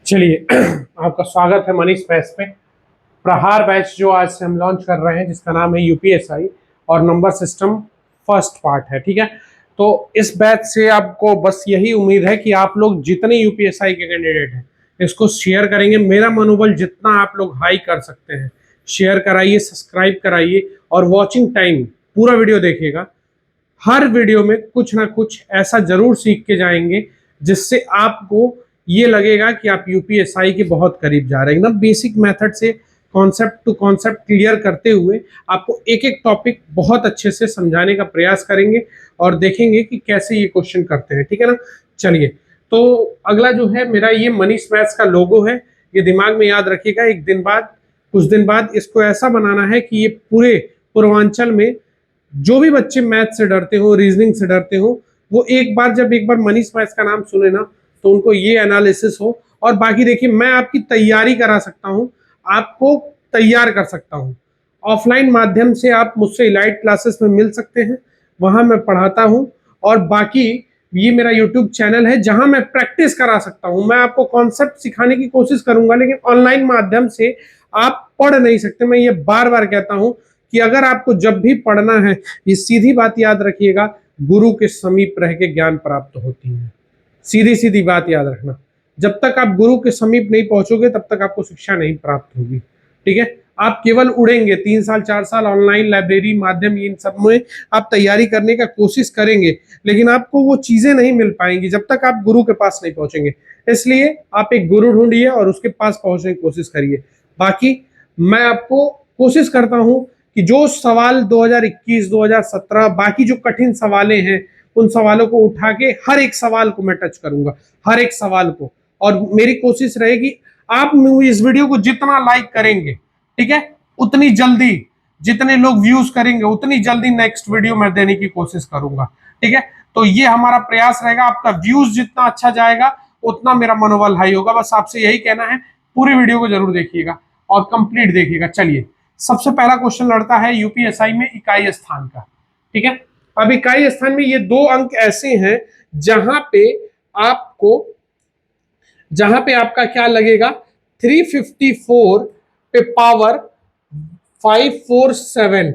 चलिए आपका स्वागत है मनीष बैच पे। प्रहार बैच जो आज से हम लॉन्च कर रहे हैं जिसका नाम है यूपीएसआई और नंबर सिस्टम फर्स्ट पार्ट है। ठीक है, तो इस बैच से आपको बस यही उम्मीद है कि आप लोग जितने यूपीएसआई के कैंडिडेट हैं इसको शेयर करेंगे। मेरा मनोबल जितना आप लोग हाई कर सकते हैं शेयर कराइए, सब्सक्राइब कराइए और वॉचिंग टाइम पूरा वीडियो देखिएगा। हर वीडियो में कुछ ना कुछ ऐसा जरूर सीख के जाएंगे जिससे आपको ये लगेगा कि आप यूपीएसआई के बहुत करीब जा रहे हैं। एकदम बेसिक मेथड से कॉन्सेप्ट टू कॉन्सेप्ट क्लियर करते हुए आपको एक एक टॉपिक बहुत अच्छे से समझाने का प्रयास करेंगे और देखेंगे कि कैसे ये क्वेश्चन करते हैं। ठीक है ना, चलिए तो अगला जो है मेरा ये मनीष मैथ्स का लोगो है, ये दिमाग में याद रखिएगा। एक दिन बाद कुछ दिन बाद इसको ऐसा बनाना है कि ये पूरे पूर्वांचल में जो भी बच्चे मैथ से डरते हो, रीजनिंग से डरते हो, वो एक बार मनीष मैथ्स का नाम सुने ना तो उनको ये एनालिसिस हो। और बाकी देखिए मैं आपकी तैयारी करा सकता हूँ, आपको तैयार कर सकता हूँ। ऑफलाइन माध्यम से आप मुझसे इलाइट क्लासेस में मिल सकते हैं, वहां मैं पढ़ाता हूँ। और बाकी ये मेरा यूट्यूब चैनल है जहां मैं प्रैक्टिस करा सकता हूँ। मैं आपको कॉन्सेप्ट सिखाने की कोशिश करूंगा, लेकिन ऑनलाइन माध्यम से आप पढ़ नहीं सकते। मैं ये बार बार कहता हूँ कि अगर आपको जब भी पढ़ना है, ये सीधी बात याद रखिएगा, गुरु के समीप रह के ज्ञान प्राप्त होती है। सीधी सीधी बात याद रखना, जब तक आप गुरु के समीप नहीं पहुंचोगे तब तक आपको शिक्षा नहीं प्राप्त होगी। ठीक है, आप केवल उड़ेंगे 3 साल 4 साल ऑनलाइन लाइब्रेरी माध्यम इन सब में आप तैयारी करने का कोशिश करेंगे, लेकिन आपको वो चीजें नहीं मिल पाएंगी जब तक आप गुरु के पास नहीं पहुंचेंगे। इसलिए आप एक गुरु ढूंढिए और उसके पास पहुंचने की कोशिश करिए। बाकी मैं आपको कोशिश करता हूं कि जो सवाल 2021 2017 बाकी जो कठिन सवालें हैं उन सवालों को उठा के हर एक सवाल को मैं टच करूंगा, हर एक सवाल को। और मेरी कोशिश रहेगी आप इस वीडियो को जितना लाइक करेंगे, ठीक है, उतनी जल्दी, जितने लोग व्यूज करेंगे उतनी जल्दी नेक्स्ट वीडियो मैं देने की कोशिश करूंगा। ठीक है, तो ये हमारा प्रयास रहेगा। आपका व्यूज जितना अच्छा जाएगा उतना मेरा मनोबल हाई होगा। बस आपसे यही कहना है, पूरी वीडियो को जरूर देखिएगा और कंप्लीट देखिएगा। चलिए, सबसे पहला क्वेश्चन लड़ता है यूपीएसआई में इकाई स्थान का। ठीक है, अब इकाई स्थान में ये 2 अंक ऐसे हैं जहां पे आपका क्या लगेगा, 354 पे पावर 547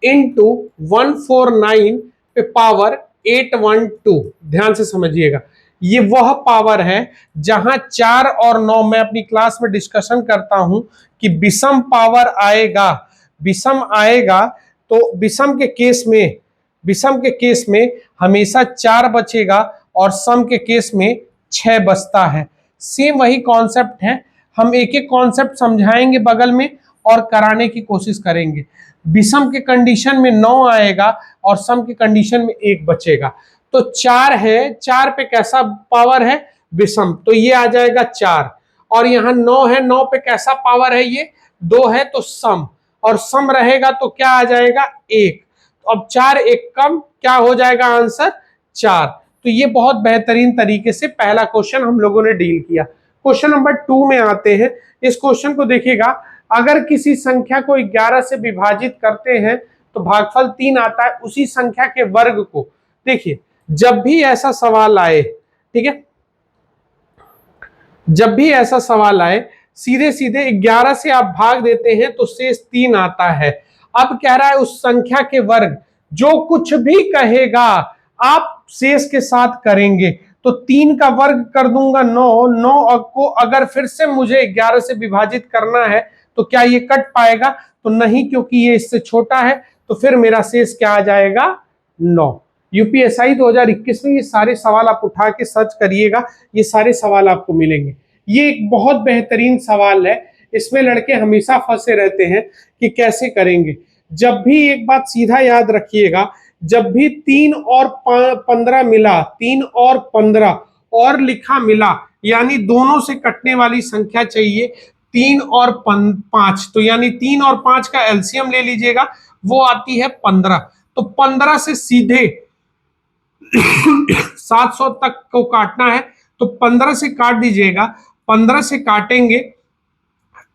इंटू 149 पे पावर 812। ध्यान से समझिएगा, ये वह पावर है जहां 4 और 9 मैं अपनी क्लास में डिस्कशन करता हूं कि विषम पावर आएगा। विषम आएगा तो विषम के केस में हमेशा 4 बचेगा और सम के केस में 6 बचता है। सेम वही कॉन्सेप्ट है, हम एक एक कॉन्सेप्ट समझाएंगे बगल में और कराने की कोशिश करेंगे। विषम के कंडीशन में 9 आएगा और सम के कंडीशन में 1 बचेगा। तो 4 है, 4 पे कैसा पावर है, विषम, तो ये आ जाएगा 4। और यहाँ 9 है, 9 पे कैसा पावर है, ये 2 है तो सम, और सम रहेगा तो क्या आ जाएगा, 1। तो अब 4 1 कम, क्या हो जाएगा आंसर, 4। तो ये बहुत बेहतरीन तरीके से पहला क्वेश्चन हम लोगों ने डील किया। क्वेश्चन नंबर 2 में आते हैं। इस क्वेश्चन को देखिएगा, अगर किसी संख्या को 11 से विभाजित करते हैं तो भागफल 3 आता है, उसी संख्या के वर्ग को। देखिए, जब भी ऐसा सवाल आए, ठीक है, जब भी ऐसा सवाल आए सीधे सीधे 11 से आप भाग देते हैं तो शेष 3 आता है। अब कह रहा है उस संख्या के वर्ग, जो कुछ भी कहेगा आप शेष के साथ करेंगे। तो 3 का वर्ग कर दूंगा 9, 9 को अगर फिर से मुझे 11 से विभाजित करना है तो क्या ये कट पाएगा, तो नहीं, क्योंकि ये इससे छोटा है। तो फिर मेरा शेष क्या आ जाएगा, 9। यूपीएसआई 2021 में ये सारे सवाल आप उठा के सर्च करिएगा, ये सारे सवाल आपको मिलेंगे। ये एक बहुत बेहतरीन सवाल है, इसमें लड़के हमेशा फंसे रहते हैं कि कैसे करेंगे। जब भी एक बात सीधा याद रखिएगा, जब भी 3 और 15 मिला, 3 और 15 और लिखा मिला, यानी दोनों से कटने वाली संख्या चाहिए 3 और 5, तो यानी 3 और 5 का एलसीएम ले लीजिएगा, वो आती है 15। तो 15 से सीधे 700 तक को काटना है तो 15 से काट दीजिएगा। 15 से काटेंगे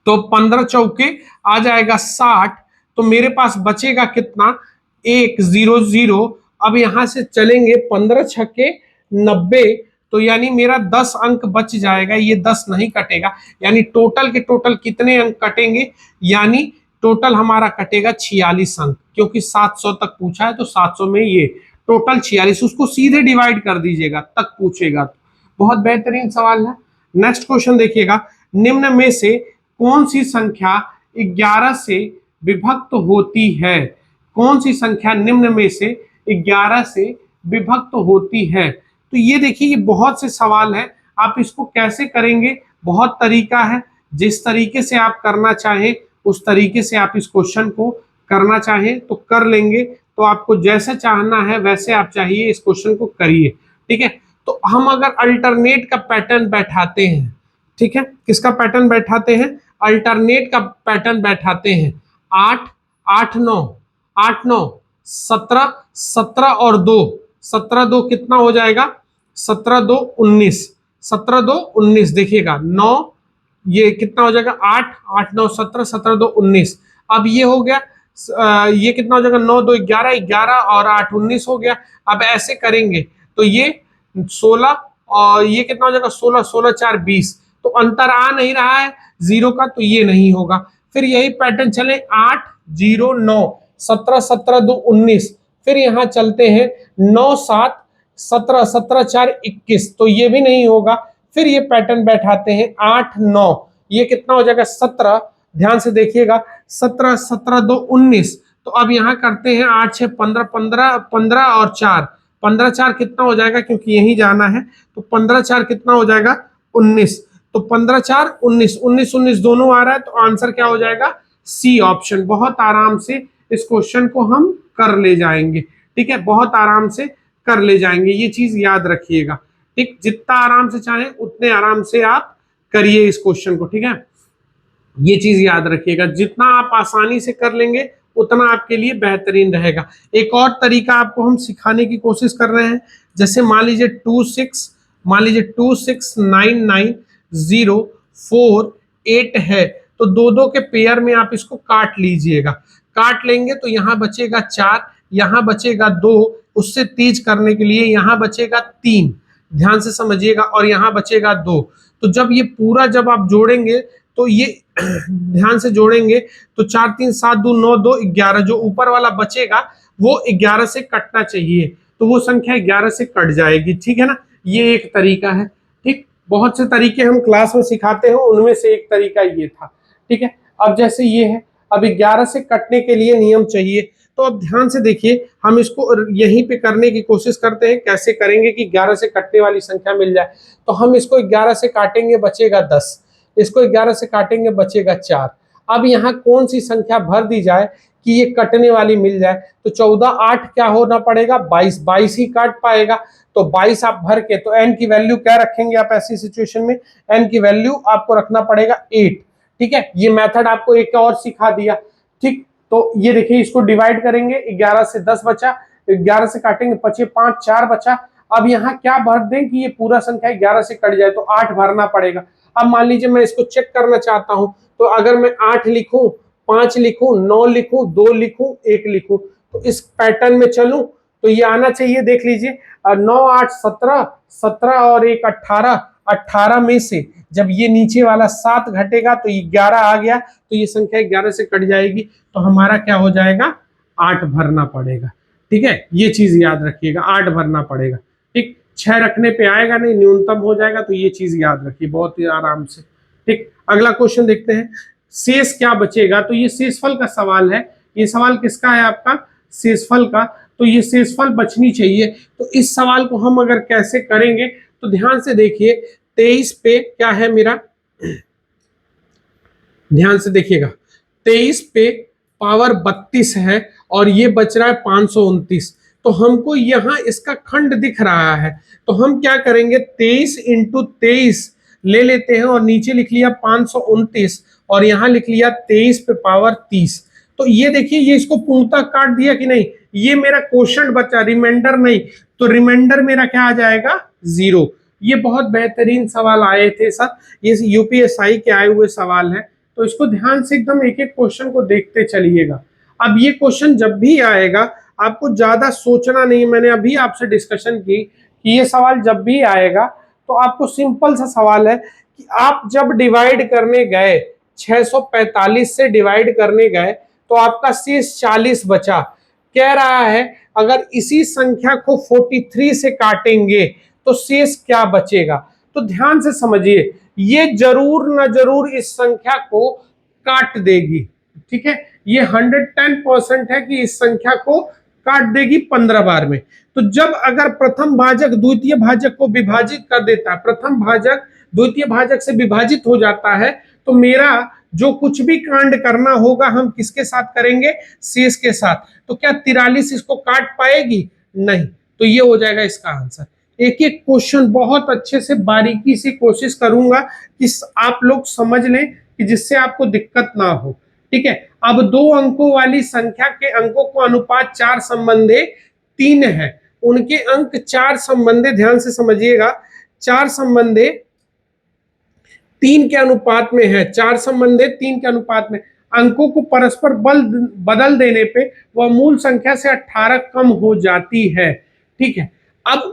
तो 15 चौके आ जाएगा 60। तो मेरे पास बचेगा कितना, 1 0 0। अब यहां से चलेंगे 15 छक्के 90, तो यानी मेरा 10 अंक बच जाएगा, ये 10 नहीं कटेगा, यानी टोटल के टोटल कितने अंक कटेंगे, यानी टोटल हमारा कटेगा 46 अंक, क्योंकि 700 तक पूछा है तो 700 में ये टोटल 46, उसको सीधे डिवाइड कर दीजिएगा तक पूछेगा तो। बहुत बेहतरीन सवाल है। नेक्स्ट क्वेश्चन देखिएगा, निम्न में से कौन सी संख्या 11 से विभक्त होती है, कौन सी संख्या निम्न में से 11 से विभक्त होती है। तो ये देखिए, ये बहुत से सवाल है, आप इसको कैसे करेंगे, बहुत तरीका है, जिस तरीके से आप करना चाहें उस तरीके से आप इस क्वेश्चन को करना चाहें तो कर लेंगे, तो आपको जैसे चाहना है वैसे आप चाहिए इस क्वेश्चन को करिए, ठीक है। तो हम अगर अल्टरनेट का पैटर्न बैठाते हैं, ठीक है, किसका पैटर्न बैठाते हैं, अल्टरनेट का पैटर्न बैठाते हैं, 8 8 9 8 9 17 17 और 2 17 2 कितना हो जाएगा, 17 2 19 17 2 19, देखिएगा 9, ये कितना हो जाएगा 8 8 9 17 17 2 19। अब ये हो गया, ये कितना हो जाएगा 9 2 11 11 और 8 19 हो गया। अब ऐसे करेंगे तो ये 16 और ये कितना हो जाएगा 16 16 4 20, तो अंतर आ नहीं रहा है जीरो का, तो ये नहीं होगा। फिर यही पैटर्न चले 8 0 9 17 17 2 19, फिर यहाँ चलते हैं 9 7 17 17 4 21, तो ये भी नहीं होगा। फिर ये पैटर्न बैठाते हैं 8 9, ये कितना हो जाएगा 17, ध्यान से देखिएगा 17 17 2 19, तो अब यहाँ करते हैं 8 6 15 15 15 और 4 15 4 कितना हो जाएगा, क्योंकि यहीं जाना है, तो 15 4 कितना हो जाएगा 19, तो 15 4 19 19 19 दोनों आ रहा है, तो आंसर क्या हो जाएगा सी ऑप्शन। बहुत आराम से इस क्वेश्चन को हम कर ले जाएंगे, ठीक है, बहुत आराम से कर ले जाएंगे, ये चीज याद रखिएगा, ठीक, जितना आराम से चाहें उतने आराम से आप करिए इस क्वेश्चन को, ठीक है, ये चीज याद रखिएगा, जितना आप आसानी से कर लेंगे उतना आपके लिए बेहतरीन रहेगा। एक और तरीका आपको हम सिखाने की कोशिश कर रहे हैं, जैसे मान लीजिए 269904 8 है, तो दो दो के पेयर में आप इसको काट लीजिएगा, काट लेंगे तो यहाँ बचेगा 4, यहाँ बचेगा 2, उससे तेज करने के लिए यहाँ बचेगा 3, ध्यान से समझिएगा, और यहाँ बचेगा 2। तो जब ये पूरा जब आप जोड़ेंगे तो ये ध्यान से जोड़ेंगे तो 4 3 7 2 9 2 11, जो ऊपर वाला बचेगा वो 11 से कटना चाहिए, तो वो संख्या 11 से कट जाएगी, ठीक है ना, ये एक तरीका है, ठीक। बहुत से तरीके हम क्लास में सिखाते हैं, उनमें से एक तरीका ये था, ठीक है। अब जैसे ये है, अब 11 से कटने के लिए नियम चाहिए, तो अब ध्यान से देखिए, हम इसको यहीं पे करने की कोशिश करते हैं, कैसे करेंगे कि 11 से कटने वाली संख्या मिल जाए। तो हम इसको 11 से काटेंगे बचेगा 10, इसको 11 से काटेंगे बचेगा 4। अब यहाँ कौन सी संख्या भर दी जाए कि ये कटने वाली मिल जाए, तो 14 8 क्या होना पड़ेगा 22, 22 ही काट पाएगा, तो 22 आप भर के, तो n की वैल्यू क्या रखेंगे आप ऐसी सिचुएशन में, n की वैल्यू आपको रखना पड़ेगा 8, ठीक है। ये मेथड आपको एक और सिखा दिया, ठीक। तो ये देखिए, इसको डिवाइड करेंगे, 11 से 10 बचा, 11 से काटेंगे बचे 5 4 बचा। अब यहाँ क्या भर दें कि ये पूरा संख्या 11 से कट जाए, तो 8 भरना पड़ेगा। अब मान लीजिए मैं इसको चेक करना चाहता हूं, तो अगर मैं 8 लिखूं, 5 लिखूं, 9 लिखूं, 2 लिखूं, 1 लिखूं, तो इस पैटर्न में चलूं तो ये आना चाहिए, देख लीजिए 9 8 17 17 और 1 18, 18 में से जब ये नीचे वाला 7 घटेगा तो ये 11 आ गया, तो ये संख्या 11 से कट जाएगी, तो हमारा क्या हो जाएगा 8 भरना पड़ेगा, ठीक है, ये चीज याद रखिएगा, 8 भरना पड़ेगा, ठीक। 6 रखने पे आएगा नहीं, न्यूनतम हो जाएगा, तो ये चीज याद रखिए बहुत ही आराम से, ठीक। अगला क्वेश्चन देखते हैं, शेष क्या बचेगा, तो ये शेषफल का सवाल है, ये सवाल किसका है आपका शेषफल का, तो ये शेषफल बचनी चाहिए। तो इस सवाल को हम अगर कैसे करेंगे, तो ध्यान से देखिए, 23 पे क्या है मेरा, ध्यान से देखिएगा, 23 पे पावर 32 है और ये बच रहा है 529, तो हमको यहाँ इसका खंड दिख रहा है, तो हम क्या करेंगे 23 इंटू 23 ले लेते हैं और नीचे लिख लिया 529 और यहाँ लिख लिया 23 पे पावर 30। तो ये देखिए, ये इसको पूर्णतः काट दिया कि नहीं, ये मेरा क्वेश्चन बचा, रिमाइंडर नहीं, तो रिमाइंडर मेरा क्या आ जाएगा 0। ये बहुत बेहतरीन सवाल आए थे सर, ये यूपीएसआई के आए हुए सवाल है, तो इसको ध्यान से एकदम एक एक क्वेश्चन को देखते चलिएगा। अब ये क्वेश्चन जब भी आएगा आपको ज्यादा सोचना नहीं, मैंने अभी आपसे डिस्कशन की कि ये सवाल जब भी आएगा तो आपको सिंपल सा सवाल है कि आप जब डिवाइड करने गए 645 से डिवाइड करने गए तो आपका शेष 40 बचा। कह रहा है अगर इसी संख्या को 43 से काटेंगे तो शेष क्या बचेगा। तो ध्यान से समझिए, ये जरूर ना जरूर इस संख्या को काट देगी। ठीक है, ये 110% है कि इस संख्या को काट देगी 15 बार में। तो जब अगर प्रथम भाजक द्वितीय भाजक को विभाजित कर देता है, प्रथम भाजक द्वितीय भाजक से विभाजित हो जाता है, तो मेरा जो कुछ भी कांड करना होगा हम किसके साथ करेंगे, शेष के साथ। तो क्या 43 इसको काट पाएगी? नहीं। तो ये हो जाएगा इसका आंसर। एक एक क्वेश्चन बहुत अच्छे से बारीकी से कोशिश करूंगा कि आप लोग समझ लें कि जिससे आपको दिक्कत ना हो। ठीक है, अब 2 अंकों वाली संख्या के अंकों को अनुपात 4 संबंधे 3 है, उनके अंक 4 संबंधे, ध्यान से समझिएगा, 4 संबंधे 3 के अनुपात में है, 4 संबंधे 3 के अनुपात में। अंकों को परस्पर बदल देने पे वह मूल संख्या से 18 कम हो जाती है। ठीक है, अब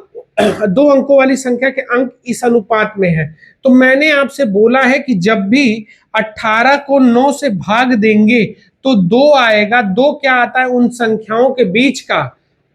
2 अंकों वाली संख्या के अंक इस अनुपात में है, तो मैंने आपसे बोला है कि जब भी 18 को 9 से भाग देंगे तो 2 आएगा। 2 क्या आता है? उन संख्याओं के बीच का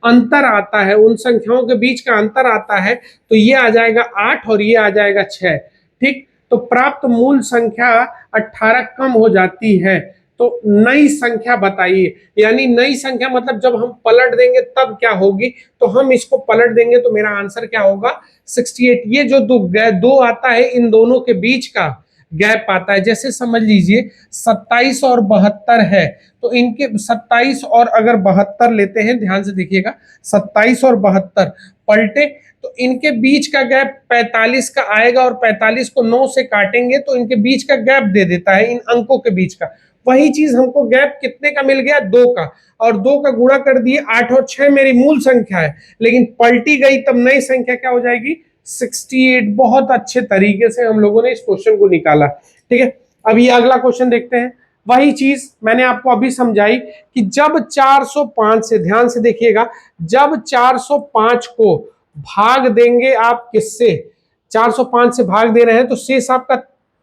अंतर आता है, उन संख्याओं के बीच का अंतर आता है। तो ये आ जाएगा 8 और ये आ जाएगा 6। ठीक, तो प्राप्त मूल संख्या 18 कम हो जाती है। तो नई संख्या बताइए, यानी नई संख्या मतलब जब हम पलट देंगे तब क्या होगी। तो हम इसको पलट देंगे तो मेरा आंसर क्या होगा, 68। ये जो दो आता है, इन दोनों के बीच का गैप आता है। जैसे समझ लीजिए 27 और 72 है, तो इनके 27 और अगर 72 लेते हैं, ध्यान से देखिएगा, 27 और 72 पलटे तो इनके बीच का गैप 45 का आएगा, और 45 को 9 से काटेंगे तो इनके बीच का गैप दे देता है, इन अंकों के बीच का। वही चीज हमको गैप कितने का मिल गया, 2 का, और 2 का गुणा कर दिए। 8 और 6 मेरी मूल संख्या है, लेकिन पलटी गई तब नई संख्या क्या हो जाएगी, 68। बहुत अच्छे तरीके से हम लोगों ने इस क्वेश्चन को निकाला। ठीक है, अब ये अगला क्वेश्चन देखते हैं। वही चीज मैंने आपको अभी समझाई कि जब 405 से, ध्यान से देखिएगा, जब 405 को भाग देंगे आप किससे, 405 से भाग दे रहे हैं तो शेष आपका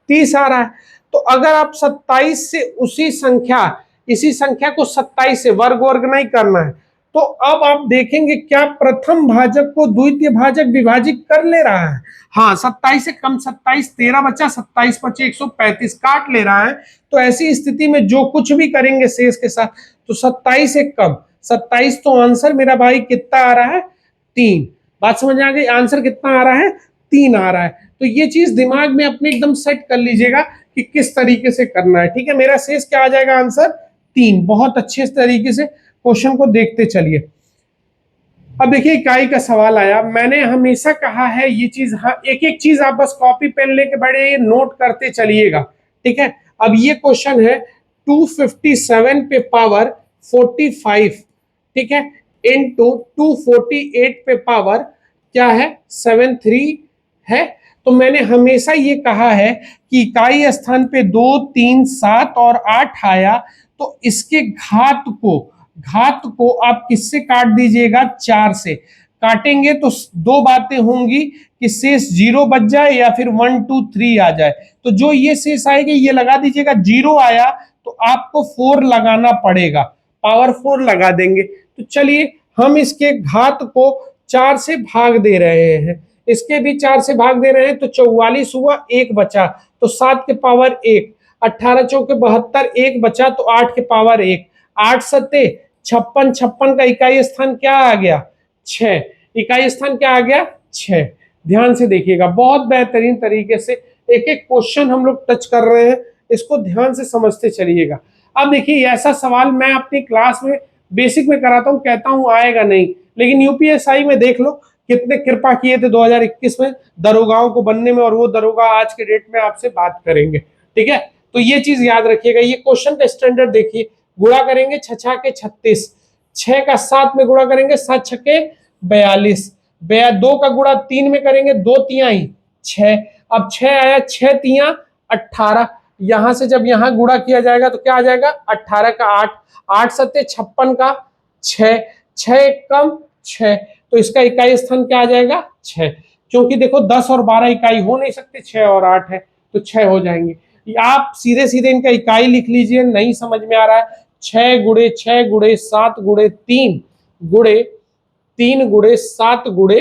30 आ रहा है। तो अगर आप 27 से इसी संख्या को 27 से वर्ग नहीं करना है, तो अब आप देखेंगे क्या प्रथम भाजक को द्वितीय भाजक विभाजित कर ले रहा है। हाँ, 27 से कम 27, 13 बचा, 27 बचे 135 काट ले रहा है। तो ऐसी स्थिति में जो कुछ भी करेंगे शेष के साथ, तो 27 से कम 27, तो आंसर मेरा भाई कितना आ रहा है, 3। बात समझ आ गई, आंसर कितना आ रहा है, 3 आ रहा है। तो ये चीज दिमाग में अपने एकदम सेट कर लीजिएगा कि किस तरीके से करना है। ठीक है, मेरा शेष क्या आ जाएगा, आंसर 3। बहुत अच्छे तरीके से क्वेश्चन को देखते चलिए। अब देखिए इकाई का सवाल आया। मैंने हमेशा कहा है ये चीज, हाँ, एक एक चीज आप बस कॉपी पेन लेके बैठे नोट करते चलिएगा। ठीक है, अब ये क्वेश्चन है 257 पे पावर 45, ठीक है, इनटू 248 पे पावर क्या है, 73 है। तो मैंने हमेशा ये कहा है कि इकाई स्थान पे 2, 3, 7 और 8 आया, तो इसके घात को आप किससे काट दीजिएगा, 4 से काटेंगे तो दो बातें होंगी कि शेष 0 बच जाए या फिर 1, 2, 3 आ जाए। तो जो ये शेष आएगा ये लगा दीजिएगा। 0 आया तो आपको 4 लगाना पड़ेगा, पावर 4 लगा देंगे। तो चलिए हम इसके घात को 4 से भाग दे रहे हैं, इसके भी 4 से भाग दे रहे हैं, तो 44 हुआ, 1 बचा तो 7 के पावर 1, 18 चौके 72, 1 बचा तो 8 के पावर 1, 8 सत्ते 56, 56 का इकाई स्थान क्या आ गया, 6। इकाई स्थान क्या आ गया, 6। ध्यान से देखिएगा, बहुत बेहतरीन तरीके से एक एक क्वेश्चन हम लोग टच कर रहे हैं, इसको ध्यान से समझते चलिएगा। अब देखिए ऐसा सवाल मैं अपनी क्लास में बेसिक में कराता हूँ, कहता हूँ आएगा नहीं, लेकिन यूपीएसआई में देख लो कितने कृपा किए थे 2021 में दरोगाओं को बनने में, और वो दरोगा आज के डेट में आपसे बात करेंगे। ठीक है, तो ये चीज याद रखिएगा। ये क्वेश्चन का स्टैंडर्ड देखिए, गुणा करेंगे 6 के 36, 6 का 7 में गुणा करेंगे, 7 छके 42, 2 का गुणा 3 में करेंगे, 2 तिहाई 6, अब 6 आया, 6 तिया 18, यहां से जब यहां गुणा किया जाएगा तो क्या आ जाएगा, 18 का 8, 8 सत्ते 56 का 6, 6 एक कम 6, तो इसका इकाई स्थान क्या आ जाएगा 6, क्योंकि देखो 10 और 12 इकाई हो नहीं सकते, 6 और 8 है तो 6 हो जाएंगे। आप सीधे सीधे इनका इकाई लिख लीजिए, नहीं समझ में आ रहा है 6 गुणे 6 गुणे 7 गुणे 3 गुणे 3 गुणे 7 गुणे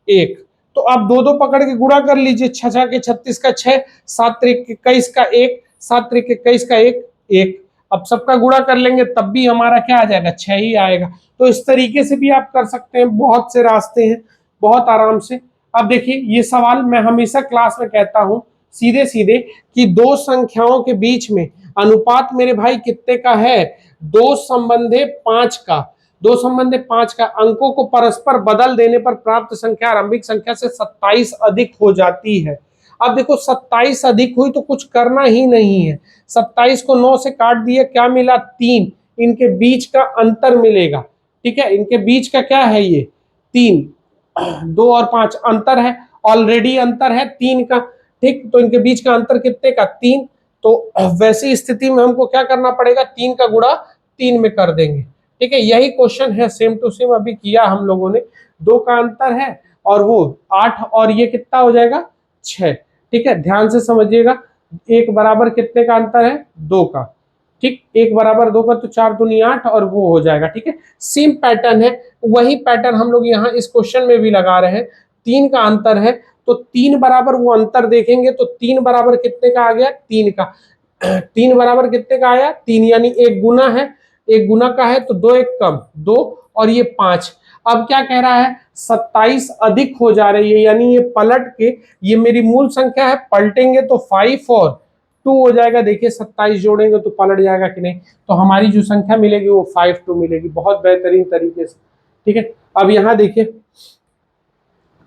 1। तो आप दो दो पकड़ के गुणा कर लीजिए, 6 6 के 36 का 6, 7 त्रिक 21 का 1, 7 त्रिक 21 का 1 1। अब सबका गुणा कर लेंगे तब भी हमारा क्या आ जाएगा 6 ही आएगा। तो इस तरीके से भी आप कर सकते हैं, बहुत से रास्ते हैं, बहुत आराम से। अब देखिए ये सवाल मैं हमेशा क्लास में कहता हूं सीधे सीधे कि दो संख्याओं के बीच में अनुपात मेरे भाई कितने का है, 2 संबंधे 5 का। 2 संबंधे 5 का, अंकों को परस्पर बदल देने पर प्राप्त संख्या आरंभिक संख्या से 27 अधिक हो जाती है। अब देखो 27 अधिक हुई तो कुछ करना ही नहीं है, 27 को 9 से काट दिया, क्या मिला 3, इनके बीच का अंतर मिलेगा। ठीक है, इनके बीच का क्या है ये 3, 2 और 5 अंतर है, ऑलरेडी अंतर है 3 का। ठीक, तो इनके बीच का अंतर कितने का 3। तो वैसी स्थिति में हमको क्या करना पड़ेगा, 3 का गुणा 3 में कर देंगे। ठीक है, यही क्वेश्चन है, सेम टू सेम अभी किया हम लोगों ने। 2 का अंतर है और वो 8 और ये कितना हो जाएगा 6। ठीक है, ध्यान से समझिएगा, 1 बराबर कितने का अंतर है 2 का। ठीक, 1 बराबर 2 का, तो 4 दूनी 8 और वो हो जाएगा। ठीक है, सेम पैटर्न है, वही पैटर्न हम लोग यहाँ इस क्वेश्चन में भी लगा रहे हैं। 3 का अंतर है तो 3 बराबर वो अंतर देखेंगे तो 3 बराबर कितने का आ गया 3 का। 3 बराबर कितने का आया 3, यानी एक गुना है, एक गुना का है तो 2 एक कम 2 और ये 5। अब क्या कह रहा है 27 अधिक हो जा रही है, यानी ये पलट के, ये मेरी मूल संख्या है, पलटेंगे तो 5 और 2 हो जाएगा। देखिए 27 जोड़ेंगे तो पलट जाएगा कि नहीं, तो हमारी जो संख्या मिलेगी वो 5 2 मिलेगी, बहुत बेहतरीन तरीके से। ठीक है, अब यहाँ देखिए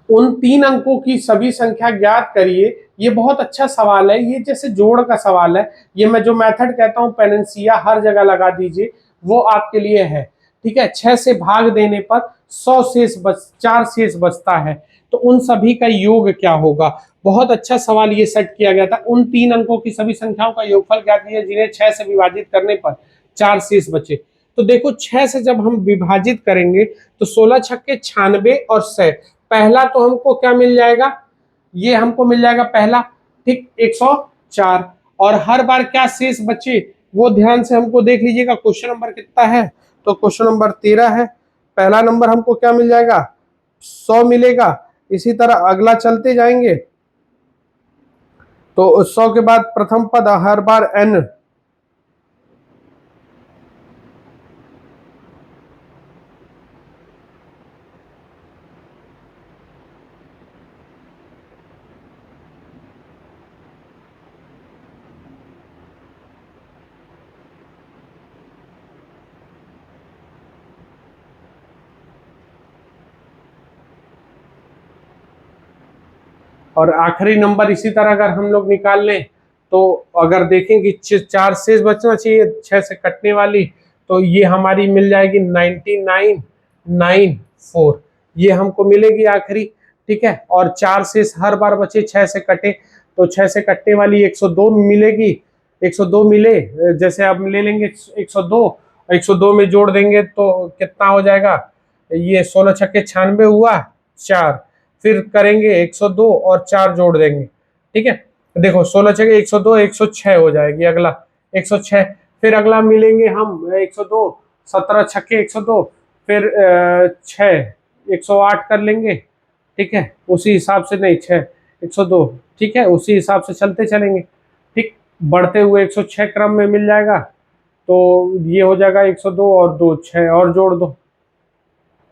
उन 3 अंकों की सभी संख्या ज्ञात करिए। ये बहुत अच्छा सवाल है, ये जैसे जोड़ का सवाल है, ये मैं जो मेथड कहता हूं पेनेंसिया हर जगह लगा दीजिए, वो आपके लिए है। ठीक है, 6 से भाग देने पर 100 शेष 4 शेष बचता है, तो उन सभी का योग क्या होगा। बहुत अच्छा सवाल ये सेट किया गया था। उन 3 अंकों की सभी संख्याओं का योगफल ज्ञात कीजिए जिन्हें 6 से विभाजित करने पर 4 शेष बचे। तो देखो 6 से जब हम विभाजित करेंगे तो 16 छक्के 96 और 100, पहला तो हमको क्या मिल जाएगा, ये हमको मिल जाएगा पहला। ठीक, 104, और हर बार क्या शेष बचे वो ध्यान से हमको देख लीजिएगा। क्वेश्चन नंबर कितना है, तो क्वेश्चन नंबर 13 है। पहला नंबर हमको क्या मिल जाएगा 100 मिलेगा। इसी तरह अगला चलते जाएंगे तो 100 के बाद प्रथम पद हर बार n, और आखिरी नंबर इसी तरह अगर हम लोग निकाल लें तो अगर देखें कि 4 शेष बचना चाहिए 6 से कटने वाली, तो ये हमारी मिल जाएगी 9994, ये हमको मिलेगी आखिरी। ठीक है, और 4 शेष हर बार बचे 6 से कटे, तो 6 से कटने वाली 102 मिलेगी। 102 मिले, जैसे अब ले लेंगे 102, 102 में जोड़ देंगे तो कितना हो जाएगा, ये 16 छक्के 96 हुआ 4, फिर करेंगे 102 और 4 जोड़ देंगे। ठीक है, देखो 16 छक्के 102 106 हो जाएगी अगला 106, फिर अगला मिलेंगे हम 102, 17 छक्के 102, फिर 6 108 कर लेंगे। ठीक है, उसी हिसाब से, नहीं 6 102, ठीक है, उसी हिसाब से चलते चलेंगे। ठीक, बढ़ते हुए 106 क्रम में मिल जाएगा, तो ये हो जाएगा 102 और 2 6 और जोड़ दो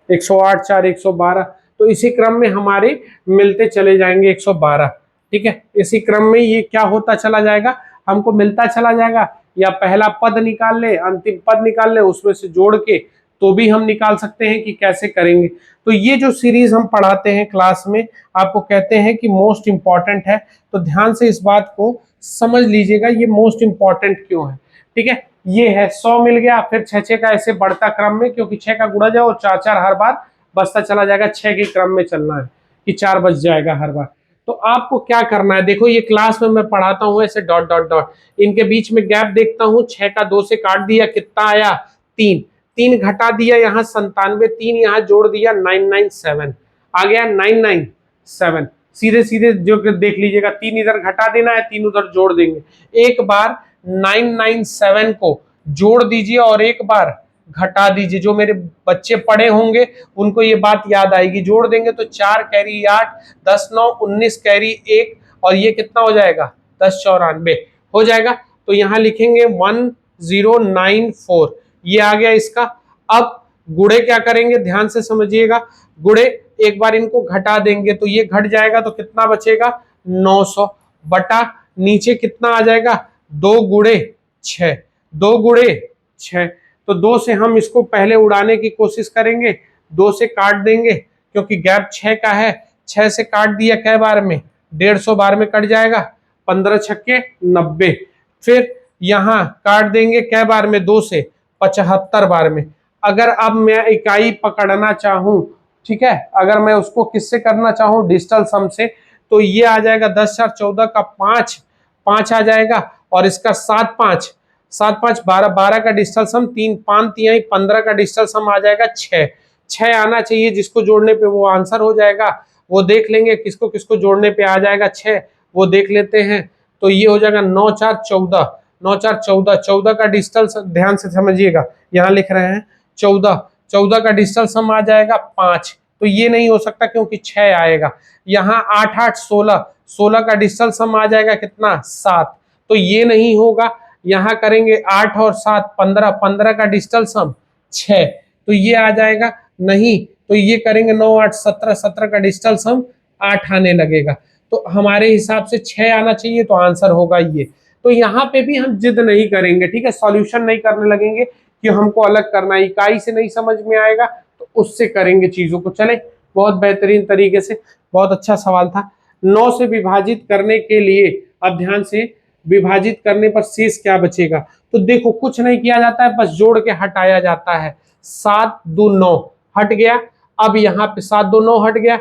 108 4 112, तो इसी क्रम में हमारे मिलते चले जाएंगे 112। ठीक है, इसी क्रम में ये क्या होता चला जाएगा, हमको मिलता चला जाएगा, या पहला पद निकाल ले, अंतिम पद निकाल ले, उसमें से जोड़ के तो भी हम निकाल सकते हैं कि कैसे करेंगे। तो ये जो सीरीज हम पढ़ाते हैं क्लास में, आपको कहते हैं कि मोस्ट इंपॉर्टेंट है, तो ध्यान से इस बात को समझ लीजिएगा ये मोस्ट इंपॉर्टेंट क्यों है। ठीक है, ये है 100 मिल गया, फिर 6 6 का ऐसे बढ़ता क्रम में, क्योंकि 6 का गुणा जाओ 4 4 हर बार बचता चला जाएगा, 6 के क्रम में चलना है कि 4 बच जाएगा हर बार। तो आपको क्या करना है, देखो ये क्लास में मैं पढ़ाता हूं ऐसे डॉट डॉट डॉट, इनके बीच में गैप देखता हूं, 6 का 2 से काट दिया कितना आया 3, 3 घटा दिया यहाँ 97, 3 यहाँ जोड़ दिया 997, आ गया 997। सीधे सीधे जो देख लीजिएगा, 3 इधर घटा देना है, 3 उधर जोड़ देंगे। एक बार 997 को जोड़ दीजिए और एक बार घटा दीजिए। जो मेरे बच्चे पढ़े होंगे उनको ये बात याद आएगी। जोड़ देंगे तो 4 कैरी 8, 10 9 19 कैरी 1, और ये कितना हो जाएगा 1094 हो जाएगा। तो यहाँ लिखेंगे 1094, ये आ गया इसका। अब गुड़े क्या करेंगे, ध्यान से समझिएगा। गुड़े एक बार इनको घटा देंगे तो ये घट जाएगा, तो कितना बचेगा 900 बटा नीचे कितना आ जाएगा 2 गुड़े 6, 2 गुड़े 6। तो 2 से हम इसको पहले उड़ाने की कोशिश करेंगे, 2 से काट देंगे क्योंकि गैप 6 का है। 6 से काट दिया कै बार में, 150 बार में कट जाएगा, 15 छक्के 90। फिर यहाँ काट देंगे कै बार में, 2 से 75 बार में। अगर अब मैं इकाई पकड़ना चाहूं, ठीक है, अगर मैं उसको किससे करना चाहूं, डिजिटल सम से, तो ये आ जाएगा 10 4 14 का 5 5 आ जाएगा, और इसका 7 5 7 5 12 12 का डिजिटल सम, 3 5 3 15 का डिजिटल सम आ जाएगा 6 6 आना चाहिए, जिसको जोड़ने पे वो आंसर हो जाएगा। वो देख लेंगे किसको किसको जोड़ने पे आ जाएगा 6, वो देख लेते हैं। तो ये हो जाएगा 9 4 14, 9 4 14, 14 का डिजिटल, ध्यान से समझिएगा, यहाँ लिख रहे हैं 14, 14 का डिजिटल सम आ जाएगा 5। तो ये नहीं हो सकता क्योंकि 6 आएगा। यहाँ 8 8 16, 16 का डिजिटल सम आ जाएगा कितना 7, तो ये नहीं होगा। यहाँ करेंगे 8 और 7 15, 15 का डिजिटल सम 6, तो ये आ जाएगा नहीं। तो ये करेंगे 9 8 17, 17 का डिजिटल सम 8 आने लगेगा। तो हमारे हिसाब से 6 आना चाहिए, तो आंसर होगा ये। तो यहाँ पे भी हम जिद नहीं करेंगे, ठीक है, सॉल्यूशन नहीं करने लगेंगे कि हमको अलग करना है, इकाई से नहीं समझ में आएगा तो उससे करेंगे चीजों को। चले, बहुत बेहतरीन तरीके से, बहुत अच्छा सवाल था। 9 से विभाजित करने के लिए, अब ध्यान से, विभाजित करने पर शेष क्या बचेगा, तो देखो कुछ नहीं किया जाता है, बस जोड़ के हटाया जाता है। 7 2 9 हट गया, अब यहाँ पे 7 2 9 हट गया,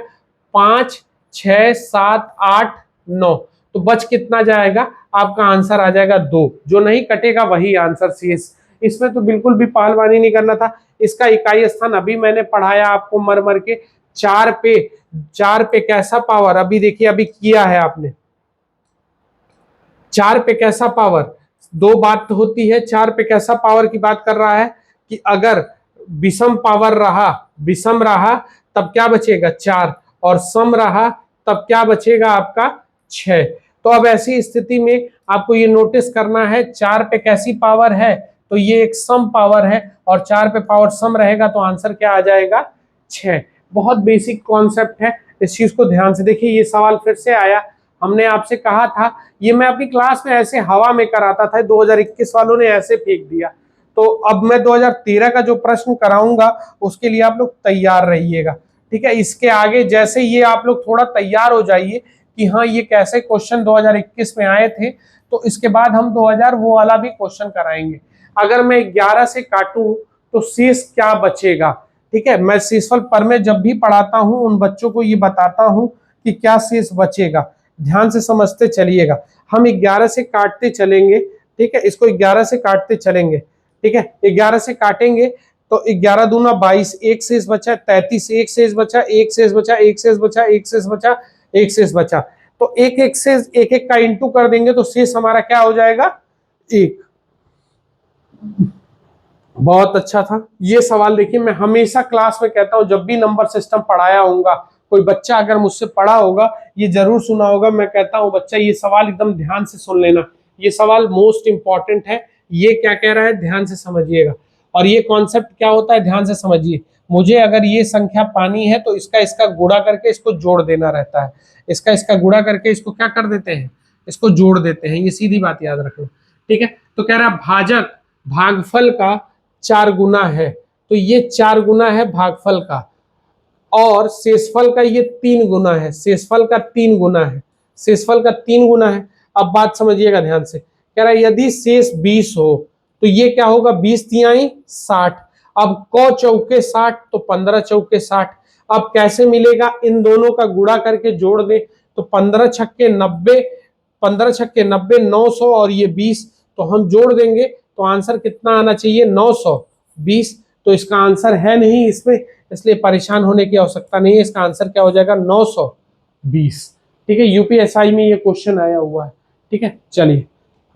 5 6 7 8 9, तो बच कितना जाएगा, आपका आंसर आ जाएगा 2। जो नहीं कटेगा वही आंसर शेष। इसमें तो बिल्कुल भी पहलवानी नहीं करना था। इसका इकाई स्थान अभी मैंने पढ़ाया आपको मर मर के, 4 पे कैसा पावर, अभी देखिए अभी किया है आपने, 4 पे कैसा पावर, दो बात होती है। 4 पे कैसा पावर की बात कर रहा है कि अगर विषम पावर रहा, विषम रहा तब क्या बचेगा 4, और सम रहा तब क्या बचेगा आपका 6। तो अब ऐसी स्थिति में आपको ये नोटिस करना है, 4 पे कैसी पावर है, तो ये एक सम पावर है, और 4 पे पावर सम रहेगा तो आंसर क्या आ जाएगा 6। बहुत बेसिक कॉन्सेप्ट है, इस चीज को ध्यान से देखिए। ये सवाल फिर से आया, हमने आपसे कहा था, ये मैं अपनी क्लास में ऐसे हवा में कराता था, 2021 वालों ने ऐसे फेंक दिया। तो अब मैं 2013 का जो प्रश्न कराऊंगा उसके लिए आप लोग तैयार रहिएगा, ठीक है। इसके आगे जैसे ये आप लोग थोड़ा तैयार हो जाइए कि हाँ ये कैसे क्वेश्चन 2021 में आए थे, तो इसके बाद हम 2000 वो वाला भी क्वेश्चन कराएंगे। अगर मैं 11 से काटूं तो शेष क्या बचेगा, ठीक है। मैं शेषफल पर में जब भी पढ़ाता हूं उन बच्चों को ये बताता हूं कि क्या शेष बचेगा, ध्यान से समझते चलिएगा। हम 11 से काटते चलेंगे, ठीक है, इसको 11 से काटते चलेंगे, ठीक है। 11 से काटेंगे तो 11 दूना 22, एक शेष बचा 33, एक शेष बचा, एक शेष बचा, एक शेष बचा, एक शेष बचा, एक शेष बचा। तो एक एक शेष एक एक का इंटू कर देंगे तो शेष हमारा क्या हो जाएगा 1। बहुत अच्छा था ये सवाल। देखिए मैं हमेशा क्लास में कहता हूं, जब भी नंबर सिस्टम पढ़ाया होगा, कोई बच्चा अगर मुझसे पढ़ा होगा ये जरूर सुना होगा, मैं कहता हूं बच्चा ये सवाल एकदम ध्यान से सुन लेना, ये सवाल मोस्ट इंपॉर्टेंट है। ये क्या कह रहा है ध्यान से समझिएगा, और ये कॉन्सेप्ट क्या होता है ध्यान से समझिए। मुझे अगर ये संख्या पानी है तो इसका इसका गुणा करके इसको जोड़ देना रहता है, इसका इसका गुणा करके इसको क्या कर देते हैं, इसको जोड़ देते हैं, ये सीधी बात याद रखना, ठीक है। तो कह रहा है भाजक भागफल का 4 गुना है, तो ये 4 गुना है भागफल का, और शेषफल का ये 3 गुना है, शेषफल का 3 गुना है, शेषफल का 3 गुना है। अब बात समझिएगा ध्यान से, कह रहा है यदि शेष 20 हो तो ये क्या होगा, 20 तिहाई 60। अब क चौके 60 तो 15 चौके 60। अब कैसे मिलेगा, इन दोनों का गुणा करके जोड़ दे, तो 15 छक्के 90, 15 छक्के 90 900, और ये 20, तो हम जोड़ देंगे तो आंसर कितना आना चाहिए 920। तो इसका आंसर है नहीं इसमें, इसलिए परेशान होने की आवश्यकता नहीं है। इसका आंसर क्या हो जाएगा 920। ठीक है, यूपीएसआई में ये क्वेश्चन आया हुआ है। ठीक है, चलिए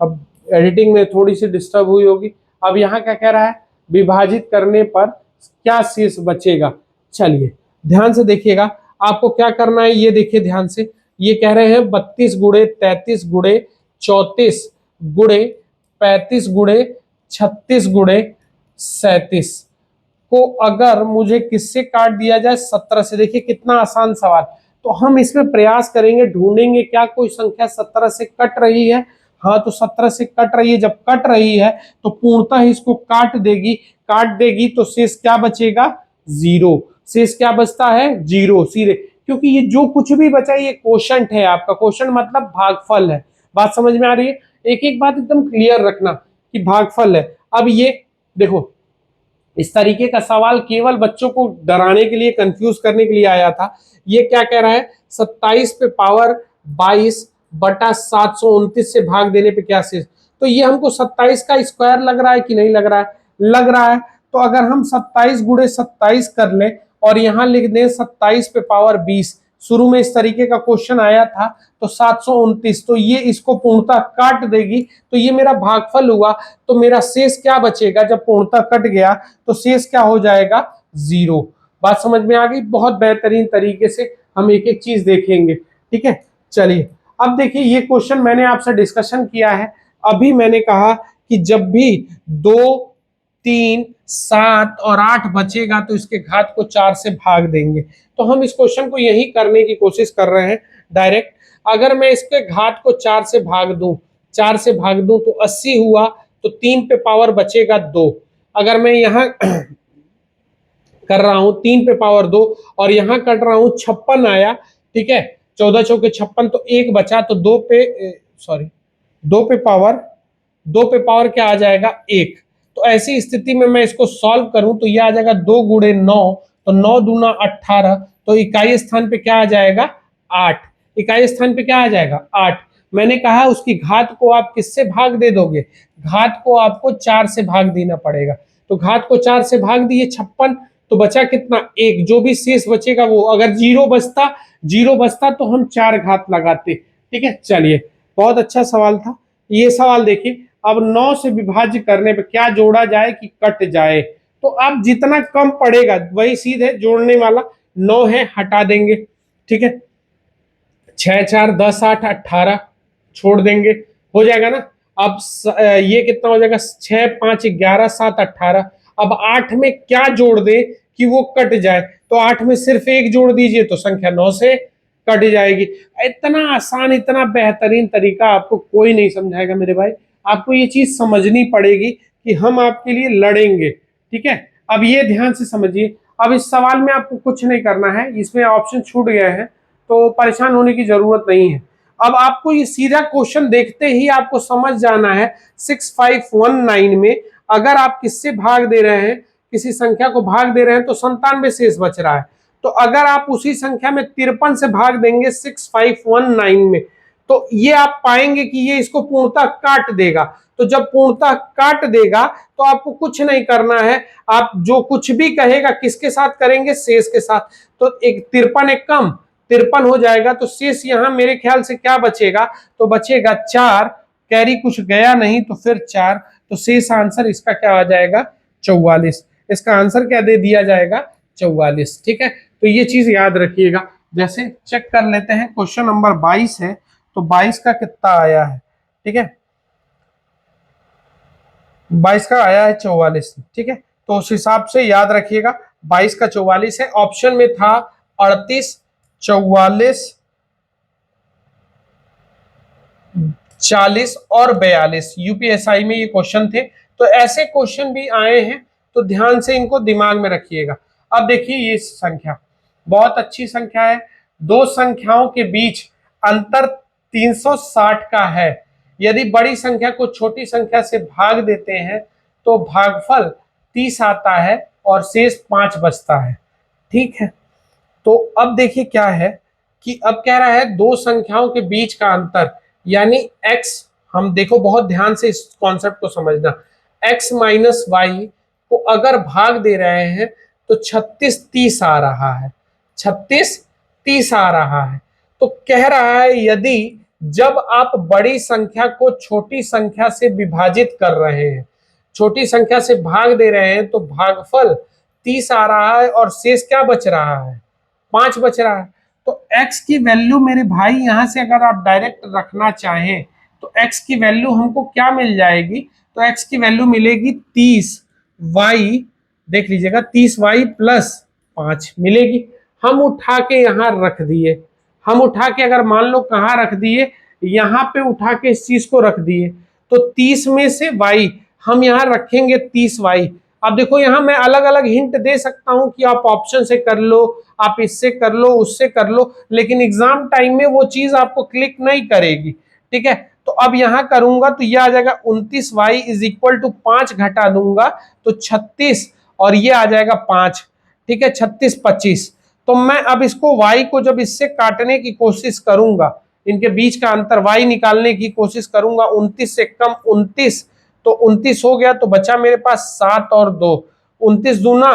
अब एडिटिंग में थोड़ी सी डिस्टर्ब हुई होगी। अब यहाँ क्या कह रहा है, विभाजित करने पर क्या शेष बचेगा। चलिए ध्यान से देखिएगा, आपको क्या करना है ये देखिए ध्यान से। ये कह रहे हैं 32 गुणे 33 गुणे 34 गुणे 35 गुणे 36 गुणे 37 को अगर मुझे किससे काट दिया जाए 17 से। देखिए कितना आसान सवाल। तो हम इसमें प्रयास करेंगे, ढूंढेंगे क्या कोई संख्या 17 से कट रही है। हाँ, तो 17 से कट रही है। जब कट रही है तो पूर्णतः इसको काट देगी तो शेष क्या बचेगा, जीरो। शेष क्या बचता है, जीरो सीधे, क्योंकि ये जो कुछ भी बचा ये क्वोशंट है आपका। क्वोशंट मतलब भागफल है। बात समझ में आ रही है। एक एक बात एकदम क्लियर रखना कि भागफल है। अब ये देखो, इस तरीके का सवाल केवल बच्चों को डराने के लिए, कंफ्यूज करने के लिए आया था। ये क्या कह रहा है, 27 पे पावर 22 बटा 729 से भाग देने पे क्या शेष। तो ये हमको 27 का स्क्वायर लग रहा है कि नहीं लग रहा है, लग रहा है। तो अगर हम 27 गुणे 27 कर लें और यहां लिख दें 27 पे पावर 20, शुरू में इस तरीके का क्वेश्चन आया था, तो 729, तो ये इसको पूर्णतः काट देगी, तो ये मेरा भागफल हुआ। तो मेरा शेष क्या बचेगा, जब पूर्णतः कट गया तो शेष क्या हो जाएगा, जीरो। बात समझ में आ गई। बहुत बेहतरीन तरीके से हम एक एक चीज देखेंगे। ठीक है, चलिए अब देखिए ये क्वेश्चन मैंने आपसे डिस्कशन किया है। अभी मैंने कहा कि जब भी 2, 3, 7 और 8 बचेगा तो इसके घात को 4 से भाग देंगे। तो हम इस क्वेश्चन को यही करने की कोशिश कर रहे हैं डायरेक्ट। अगर मैं इसके घात को 4 से भाग दूं, 4 से भाग दूं तो 80 हुआ, तो 3 पे पावर बचेगा 2। अगर मैं यहाँ कर रहा हूं 3 पे पावर 2 और यहां कर रहा हूं 56 आया। ठीक है, 14 चौके 56, तो 1 बचा, तो 2 पे सॉरी 2 पे पावर, 2 पे पावर क्या आ जाएगा 1। तो ऐसी स्थिति में मैं इसको सॉल्व करूं तो ये आ जाएगा 2 गुणे 9, तो 9 दूना 18, तो इकाई स्थान पे क्या आ जाएगा 8। इकाई स्थान पे क्या आ जाएगा 8। मैंने कहा उसकी घात को आप किससे भाग दे दोगे, घात को आपको 4 से भाग देना पड़ेगा। तो घात को 4 से भाग दिए 56, तो बचा कितना 1। जो भी शेष बचेगा वो, अगर जीरो बचता तो हम 4 घात लगाते। ठीक है, चलिए बहुत अच्छा सवाल था ये सवाल। देखिए अब 9 से विभाज्य करने पे क्या जोड़ा जाए कि कट जाए। तो अब जितना कम पड़ेगा वही सीधे जोड़ने वाला 9 है, हटा देंगे। ठीक है, 6 4 10 8 18 छोड़ देंगे, हो जाएगा ना। अब ये कितना हो जाएगा, 6 5 11 7 18। अब 8 में क्या जोड़ दे कि वो कट जाए, तो 8 में सिर्फ 1 जोड़ दीजिए तो संख्या 9 से कट जाएगी। इतना आसान, इतना बेहतरीन तरीका आपको कोई नहीं समझाएगा मेरे भाई। आपको ये चीज समझनी पड़ेगी कि हम आपके लिए लड़ेंगे। ठीक है, अब ये ध्यान से समझिए। अब इस सवाल में आपको कुछ नहीं करना है, इसमें ऑप्शन छूट गए हैं तो परेशान होने की जरूरत नहीं है। अब आपको ये सीधा क्वेश्चन देखते ही आपको समझ जाना है 6519 में अगर आप किससे भाग दे रहे हैं, किसी संख्या को भाग दे रहे हैं तो 97 शेष बच रहा है। तो अगर आप उसी संख्या में 53 से भाग देंगे 6519 में, तो ये आप पाएंगे कि ये इसको पूर्णतः काट देगा। तो जब पूर्णतः काट देगा तो आपको कुछ नहीं करना है, आप जो कुछ भी कहेगा किसके साथ करेंगे, शेष के साथ। तो एक 53 एक कम 53 हो जाएगा, तो शेष यहां मेरे ख्याल से क्या बचेगा, तो बचेगा 4। कैरी कुछ गया नहीं तो फिर 4, तो शेष आंसर इसका क्या आ जाएगा 44। इसका आंसर क्या दे दिया जाएगा 44। ठीक है, तो ये चीज याद रखिएगा। जैसे चेक कर लेते हैं, क्वेश्चन नंबर 22 है, तो 22 का कितना आया है। ठीक है, 22 का आया है 44। ठीक है, तो उस हिसाब से याद रखिएगा 22 का 44 है। ऑप्शन में था 38 44 40 और 42। यूपीएसआई में ये क्वेश्चन थे, तो ऐसे क्वेश्चन भी आए हैं, तो ध्यान से इनको दिमाग में रखिएगा। अब देखिए ये संख्या बहुत अच्छी संख्या है। दो संख्याओं के बीच अंतर 360 का है। यदि बड़ी संख्या को छोटी संख्या से भाग देते हैं तो भागफल 30 आता है और शेष 5 बचता है। ठीक है, तो अब देखिए क्या है कि अब कह रहा है दो संख्याओं के बीच का अंतर, यानी x, हम देखो बहुत ध्यान से इस कॉन्सेप्ट को समझना, x माइनस वाई को अगर भाग दे रहे हैं तो 36 30 आ रहा है, 36 30 आ रहा है। तो कह रहा है यदि जब आप बड़ी संख्या को छोटी संख्या से विभाजित कर रहे हैं, छोटी संख्या से भाग दे रहे हैं, तो भागफल 30 आ रहा है और शेष क्या बच रहा है, 5 बच रहा है। तो x की वैल्यू मेरे भाई यहां से अगर आप डायरेक्ट रखना चाहें तो x की वैल्यू हमको क्या मिल जाएगी, तो x की वैल्यू मिलेगी 30y, देख लीजिएगा 30y प्लस 5 मिलेगी। हम उठा के यहाँ रख दिए, हम उठा के अगर मान लो कहाँ रख दिए, यहाँ पे उठा के इस चीज को रख दिए, तो 30 में से y हम यहाँ रखेंगे 30y। अब देखो यहाँ मैं अलग अलग हिंट दे सकता हूं कि आप ऑप्शन से कर लो, आप इससे कर लो, उससे कर लो, लेकिन एग्जाम टाइम में वो चीज आपको क्लिक नहीं करेगी, ठीक है। तो अब यहां करूंगा तो ये आ जाएगा 29y इज इक्वल टू 5 घटा दूंगा तो 36 और ये आ जाएगा 5, ठीक है, 36 25। तो मैं अब इसको y को जब इससे काटने की कोशिश करूंगा, इनके बीच का अंतर y निकालने की कोशिश करूंगा, 29 से कम 29, तो 29 हो गया, तो बचा मेरे पास 7 और 2, 29 दूना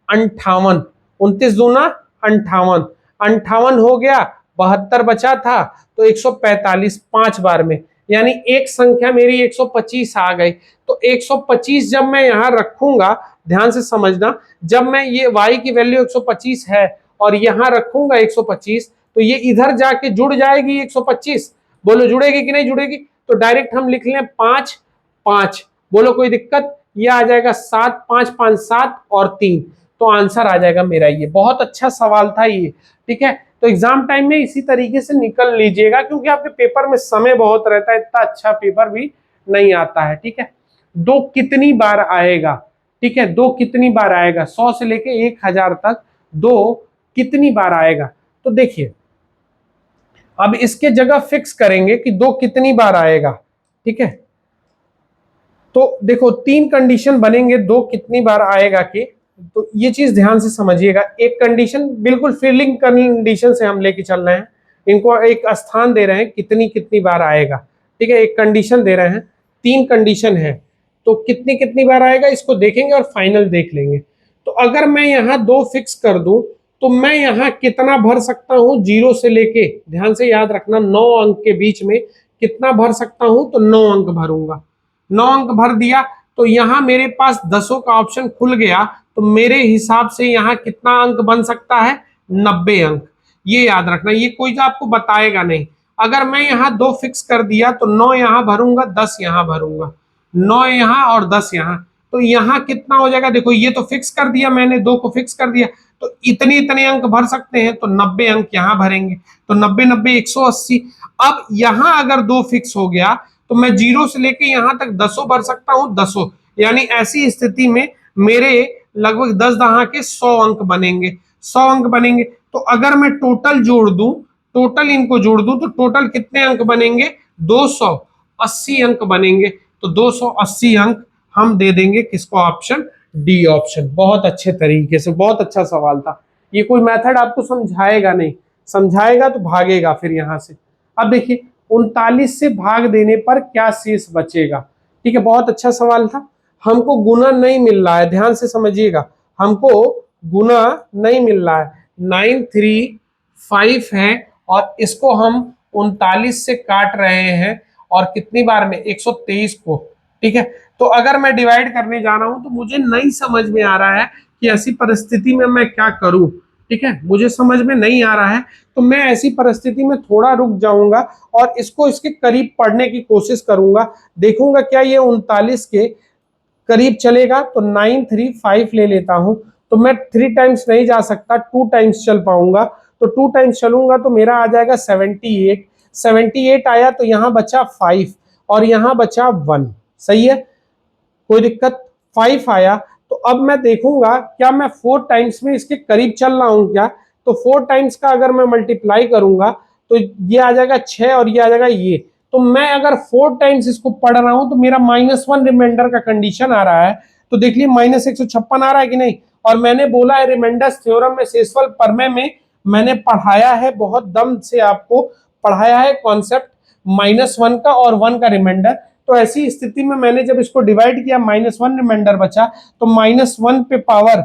58, 29 दूना 58, 58 हो गया, 72 बचा था, तो 145 5 बार में, यानी एक संख्या मेरी 125 आ गई। तो 125 जब मैं यहां रखूंगा, ध्यान से समझना, जब मैं ये y की वैल्यू 125 है और यहां रखूंगा 125, तो ये इधर जाके जुड़ जाएगी 125, बोलो जुड़ेगी कि नहीं जुड़ेगी। तो डायरेक्ट हम लिख लें 5 5, बोलो कोई दिक्कत, ये आ जाएगा 7 5 5 7 और 3, तो आंसर आ जाएगा मेरा ये। बहुत अच्छा सवाल था ये, ठीक है। तो एग्जाम टाइम में इसी तरीके से निकल लीजिएगा, क्योंकि आपके पेपर में समय बहुत रहता है, इतना अच्छा पेपर भी नहीं आता है, ठीक है। 2 कितनी बार आएगा, ठीक है, 2 कितनी बार आएगा, 100 से लेके 1000 तक 2 कितनी बार आएगा। तो देखिए अब इसके जगह फिक्स करेंगे कि 2 कितनी बार आएगा, ठीक है। तो देखो 3 कंडीशन बनेंगे 2 कितनी बार आएगा के, तो ये चीज ध्यान से समझिएगा। एक कंडीशन बिल्कुल फीलिंग कंडीशन से हम लेके चल रहे हैं, इनको एक स्थान दे रहे हैं कितनी कितनी बार आएगा, ठीक है, एक कंडीशन दे रहे हैं, 3 कंडीशन है, तो कितनी कितनी बार आएगा इसको देखेंगे और फाइनल देख लेंगे। तो अगर मैं यहाँ 2 फिक्स कर दूं तो मैं यहाँ कितना भर सकता हूँ, 0 से लेके, ध्यान से याद रखना, 9 अंक के बीच में कितना भर सकता हूं, तो 9 अंक भरूंगा। 9 अंक भर दिया तो यहां मेरे पास 10 का ऑप्शन खुल गया, तो मेरे हिसाब से यहां कितना अंक बन सकता है, 90 अंक। ये याद रखना, ये कोई आपको बताएगा नहीं। अगर मैं यहाँ 2 फिक्स कर दिया तो 9 यहाँ भरूंगा, 10 यहाँ भरूंगा, 9 यहाँ और 10 यहाँ, तो यहाँ कितना हो जाएगा, देखो ये तो फिक्स कर दिया मैंने, 2 को फिक्स कर दिया, तो इतने इतने अंक भर सकते हैं, तो 90 अंक यहाँ भरेंगे, तो 90 90 180। अब यहाँ अगर 2 फिक्स हो गया तो मैं 0 से लेके यहाँ तक 10 भर सकता हूँ, 10, यानी ऐसी स्थिति में मेरे लगभग 10 दहा के 100 अंक बनेंगे, 100 अंक बनेंगे। तो अगर मैं टोटल जोड़ दूं, टोटल इनको जोड़ दूं, तो टोटल कितने अंक बनेंगे, 280 अंक बनेंगे। तो 280 अंक हम दे देंगे किसको, ऑप्शन डी ऑप्शन। बहुत अच्छे तरीके से, बहुत अच्छा सवाल था ये। कोई मेथड आपको समझाएगा नहीं, समझाएगा तो भागेगा फिर यहां से। अब देखिए 39 से भाग देने पर क्या शेष बचेगा, ठीक है, बहुत अच्छा सवाल था। हमको गुना नहीं मिल रहा है, ध्यान से समझिएगा, हमको गुना नहीं मिल रहा है, 935 है और इसको हम 39 से काट रहे हैं और कितनी बार में, 123 को, ठीक है। तो अगर मैं डिवाइड करने जा रहा हूं तो मुझे नहीं समझ में आ रहा है कि ऐसी परिस्थिति में मैं क्या करूं, ठीक है, मुझे समझ में नहीं आ रहा है। तो मैं ऐसी परिस्थिति में थोड़ा रुक जाऊंगा और इसको इसके करीब पढ़ने की कोशिश करूंगा, देखूंगा क्या ये 39 के करीब चलेगा। तो 935 ले लेता हूं, तो मैं 3 टाइम्स नहीं जा सकता, 2 टाइम्स चल पाऊंगा, तो 2 टाइम्स चलूंगा तो मेरा आ जाएगा 78, 78 आया, तो यहाँ बचा 5 और यहाँ बचा 1, सही है, कोई दिक्कत, 5 आया। तो अब मैं देखूंगा क्या मैं 4 टाइम्स में इसके करीब चल रहा हूं क्या, तो 4 टाइम्स का अगर मैं मल्टीप्लाई करूंगा तो ये आ जाएगा 6 और ये आ जाएगा ये। तो मैं अगर 4 टाइम्स इसको पढ़ रहा हूं तो मेरा -1 रिमाइंडर का कंडीशन आ रहा है, तो देख लिए -156 आ रहा है कि नहीं। और मैंने बोला है रिमाइंडर्स थ्योरम में, शेषफल प्रमेय में मैंने पढ़ाया है, बहुत दम से आपको पढ़ाया है कॉन्सेप्ट -1 का और 1 का रिमाइंडर। तो ऐसी स्थिति में मैंने जब इसको डिवाइड किया, -1 रिमाइंडर बचा, तो -1 पे पावर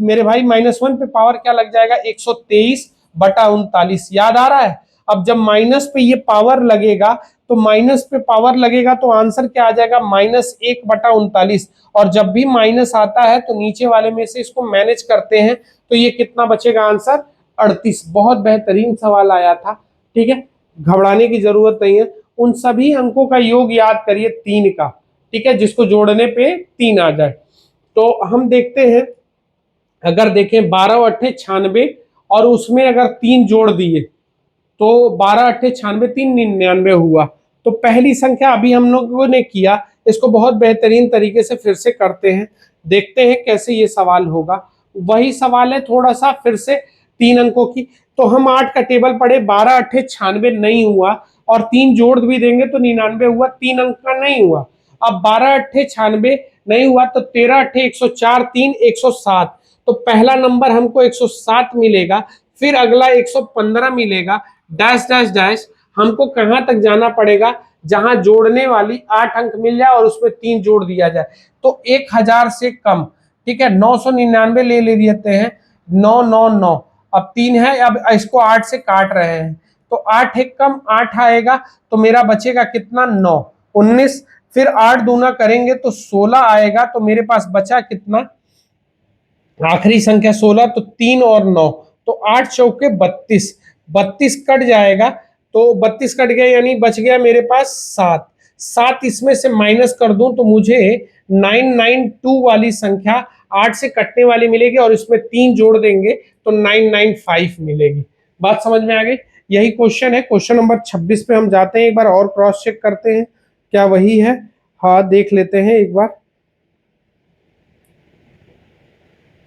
मेरे भाई -1 पे पावर क्या लग जाएगा, 123/39। याद आ रहा है? अब जब माइनस पे ये पावर लगेगा तो माइनस पे पावर लगेगा तो आंसर क्या आ जाएगा, -1/39। और जब भी माइनस आता है तो नीचे वाले में से इसको मैनेज करते हैं तो ये कितना बचेगा, आंसर 38। बहुत बेहतरीन सवाल आया था, ठीक है, घबराने की जरूरत नहीं है। उन सभी अंकों का योग याद करिए 3 का, ठीक है, जिसको जोड़ने पे 3 आ जाए। तो हम देखते हैं, अगर देखें 12 अट्ठे 96 और उसमें अगर 3 जोड़ दिए तो 12 अट्ठे 96, 3 99 हुआ। तो पहली संख्या अभी हम लोगों ने किया, इसको बहुत बेहतरीन तरीके से फिर से करते हैं, देखते हैं कैसे ये सवाल होगा। वही सवाल है, थोड़ा सा फिर से 3 अंकों की। तो हम 8 का टेबल पढ़े, 12 अट्ठे 96 नहीं हुआ और 3 जोड़ भी देंगे तो 99 हुआ, 3 अंक का नहीं हुआ। अब 12 अट्ठे 96 नहीं हुआ तो 13 अट्ठे 104, 3 107। तो पहला नंबर हमको 107 मिलेगा, फिर अगला 115 मिलेगा, डैश डैश डैश। हमको कहां तक जाना पड़ेगा, जहां जोड़ने वाली 8 अंक मिल जाए और उसमें 3 जोड़ दिया जाए। तो 1000 से कम, ठीक है, 999 ले लेते हैं, 999। अब 3 है, अब इसको 8 से काट रहे हैं तो 8 एक कम 8 आएगा, तो मेरा बचेगा कितना, 9 19। फिर 8 दूना करेंगे तो 16 आएगा, तो मेरे पास बचा कितना, आखिरी संख्या 16, तो 3 और 9, तो 8 चौके 32, 32 कट जाएगा, तो 32 कट गया यानी बच गया मेरे पास 7। 7 इसमें से माइनस कर दूं तो मुझे 992 वाली संख्या 8 से कटने वाली मिलेगी और इसमें 3 जोड़ देंगे तो 995 मिलेगी। बात समझ में आ गई? यही क्वेश्चन है। क्वेश्चन नंबर 26 पे हम जाते हैं, एक बार और क्रॉस चेक करते हैं क्या वही है। हाँ, देख लेते हैं एक बार,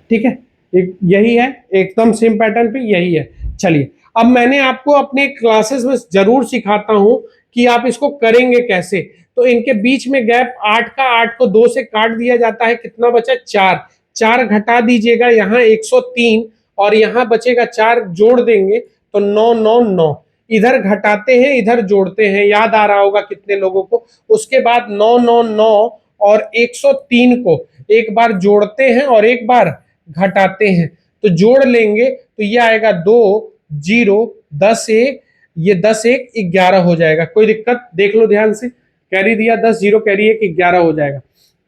ठीक है, यही है, एकदम सेम पैटर्न पे यही है। चलिए, अब मैंने आपको अपने क्लासेस में जरूर सिखाता हूं कि आप इसको करेंगे कैसे। तो इनके बीच में गैप 8 का, 8 को 2 से काट दिया जाता है, कितना बचा, 4। 4 घटा दीजिएगा, यहाँ 103 और यहाँ बचेगा 4, जोड़ देंगे तो 999। इधर घटाते हैं इधर जोड़ते हैं, याद आ रहा होगा कितने लोगों को। उसके बाद 999 और 103 को एक बार जोड़ते हैं और एक बार घटाते हैं, तो जोड़ लेंगे तो ये आएगा 2 0 10 1, ये 10 1 11 हो जाएगा। कोई दिक्कत, देख लो ध्यान से, कैरी दिया 10 0 कैरी 1 11 हो जाएगा।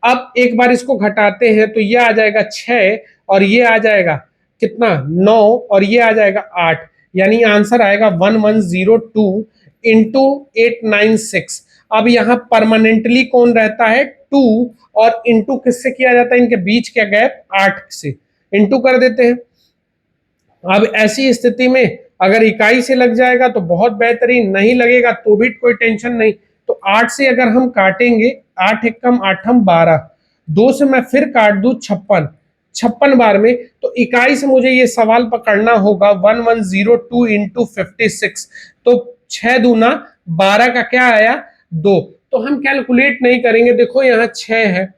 अब एक बार इसको घटाते हैं तो ये आ जाएगा 6 और ये आ जाएगा कितना, 9 और ये आ जाएगा 8, यानी आंसर आएगा 1102 इंटू 896। अब यहाँ परमानेंटली कौन रहता है, 2, और इंटू किससे किया जाता है, इनके बीच का गैप 8 से इंटू कर देते हैं। अब ऐसी स्थिति में अगर इकाई से लग जाएगा तो बहुत बेहतरीन, नहीं लगेगा तो भी कोई टेंशन नहीं। तो 8 से अगर हम काटेंगे, 8 एक कम 8 हम 12, 2 से मैं फिर काट दूं 56, 56 बार में, तो इकाई से मुझे ये सवाल पकड़ना होगा 1102 इंटू 56। तो 6 दूना 12 का क्या आया, 2। तो हम कैलकुलेट नहीं करेंगे, देखो यहाँ 6 है,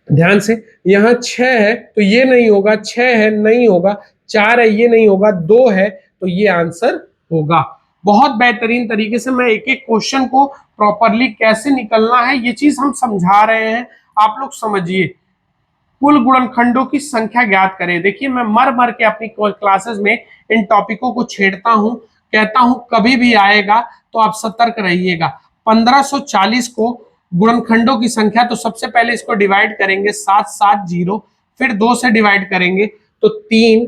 ध्यान से, यहाँ 6 है तो ये नहीं होगा, 6 है नहीं होगा, 4 है ये नहीं होगा, 2 है तो ये आंसर होगा। बहुत बेहतरीन तरीके से मैं एक एक क्वेश्चन को प्रॉपरली कैसे निकलना है ये चीज हम समझा रहे हैं, आप लोग समझिए। कुल गुणनखंडों की संख्या ज्ञात करें। देखिए, मैं मर मर के अपनी क्लासेस में इन टॉपिकों को छेड़ता हूं, कहता हूं कभी भी आएगा तो आप सतर्क रहिएगा। 1540 को गुणनखंडों की संख्या, तो सबसे पहले इसको डिवाइड करेंगे 770, फिर 2 से डिवाइड करेंगे तो 3,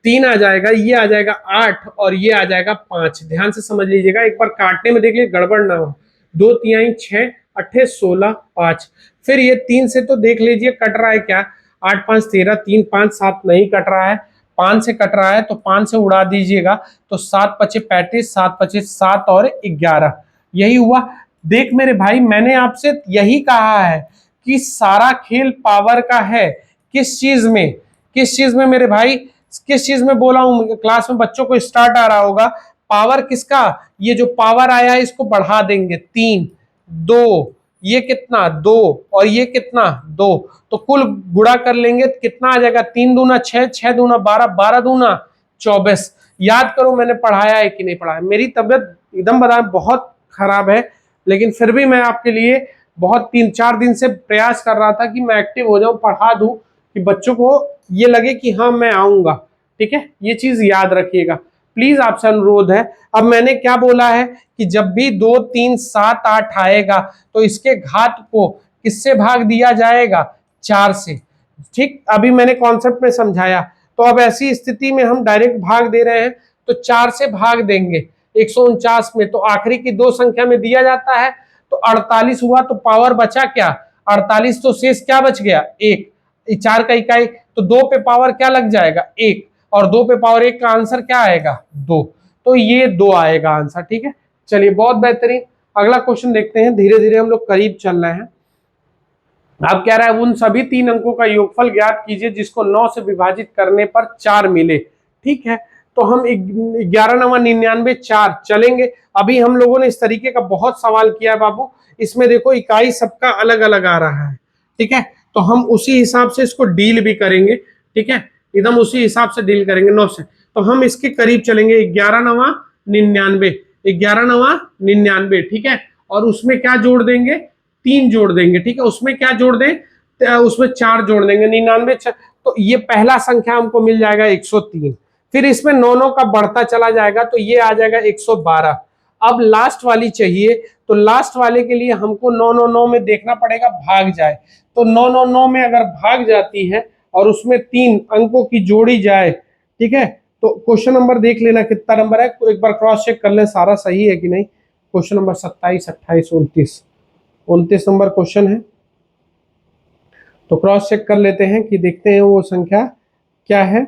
3 आ जाएगा, ये आ जाएगा 8 और ये आ जाएगा 5। ध्यान से समझ लीजिएगा, एक बार काटने में देख लीजिए गड़बड़ ना हो। 2 तिहाई 6 अट्ठे 16 5, फिर ये 3 से तो देख लीजिए कट रहा है क्या, 8 5 13, 3 5 7 नहीं कट रहा है, 5 से कट रहा है तो 5 से उड़ा दीजिएगा तो 7 पचे 35, 7 पचे 7 और 11, यही हुआ। देख मेरे भाई, मैंने आपसे यही कहा है कि सारा खेल पावर का है। किस चीज में, किस चीज में मेरे भाई, किस चीज में बोला हूं, क्लास में बच्चों को स्टार्ट आ रहा होगा, पावर किसका, ये जो पावर आया है इसको बढ़ा देंगे, 3 2, ये कितना 2 और ये कितना 2, तो कुल गुणा कर लेंगे कितना आ जाएगा, 3 दूना 6, 6 दूना 12, 12 दूना 24। याद करो मैंने पढ़ाया है कि नहीं पढ़ाया, मेरी तबियत एकदम बता बहुत खराब है, लेकिन फिर भी मैं आपके लिए बहुत 3-4 दिन से प्रयास कर रहा था कि मैं एक्टिव हो जाऊं, पढ़ा दूं, कि बच्चों को ये लगे कि हाँ मैं आऊंगा। ठीक है, ये चीज याद रखिएगा प्लीज, आपसे अनुरोध है। अब मैंने क्या बोला है कि जब भी 2, 3, 7, 8 आएगा तो इसके घात को किससे भाग दिया जाएगा? 4 से। ठीक, अभी मैंने कॉन्सेप्ट में समझाया। तो अब ऐसी स्थिति में हम डायरेक्ट भाग दे रहे हैं, तो 4 से भाग देंगे 149 में, तो आखिरी की 2 संख्या में दिया जाता है। तो 48 हुआ, तो पावर बचा क्या? 48, तो शेष क्या बच गया? 1। 4 का इकाई, तो 2 पे पावर क्या लग जाएगा? 1, और 2 पे पावर 1 का आंसर क्या आएगा? 2। तो ये 2 आएगा आंसर। ठीक है, चलिए बहुत बेहतरीन। अगला क्वेश्चन देखते हैं, धीरे धीरे हम लोग करीब चल रहे हैं। अब कह रहा है उन सभी 3 अंकों का योगफल ज्ञात कीजिए जिसको 9 से विभाजित करने पर 4 मिले। ठीक है, तो हम 11 9 99 4 चलेंगे। अभी हम लोगों ने इस तरीके का बहुत सवाल किया है बाबू, इसमें देखो इकाई सबका अलग अलग आ रहा है। ठीक है, तो हम उसी हिसाब से इसको डील भी करेंगे। ठीक है, एकदम उसी हिसाब से डील करेंगे 9 से। तो हम इसके करीब चलेंगे, 11 9 99, 11 9 99। ठीक है, और उसमें क्या जोड़ देंगे? 3 जोड़ देंगे। ठीक है, उसमें क्या जोड़ दें? उसमें 4 जोड़ देंगे, 99। तो ये पहला संख्या हमको मिल जाएगा 103। फिर इसमें 9 9 का बढ़ता चला जाएगा, तो ये आ जाएगा 112। अब लास्ट वाली चाहिए, तो लास्ट वाले के लिए हमको 9 9 9 में देखना पड़ेगा भाग जाए। तो 9 9 9 में अगर भाग जाती है और उसमें 3 अंकों की जोड़ी जाए, ठीक है, तो क्वेश्चन नंबर देख लेना कितना नंबर है, एक बार क्रॉस चेक कर ले सारा सही है कि नहीं। क्वेश्चन नंबर 27, 28, 29, 29 नंबर क्वेश्चन है। तो क्रॉस चेक कर लेते हैं कि देखते हैं वो संख्या क्या है।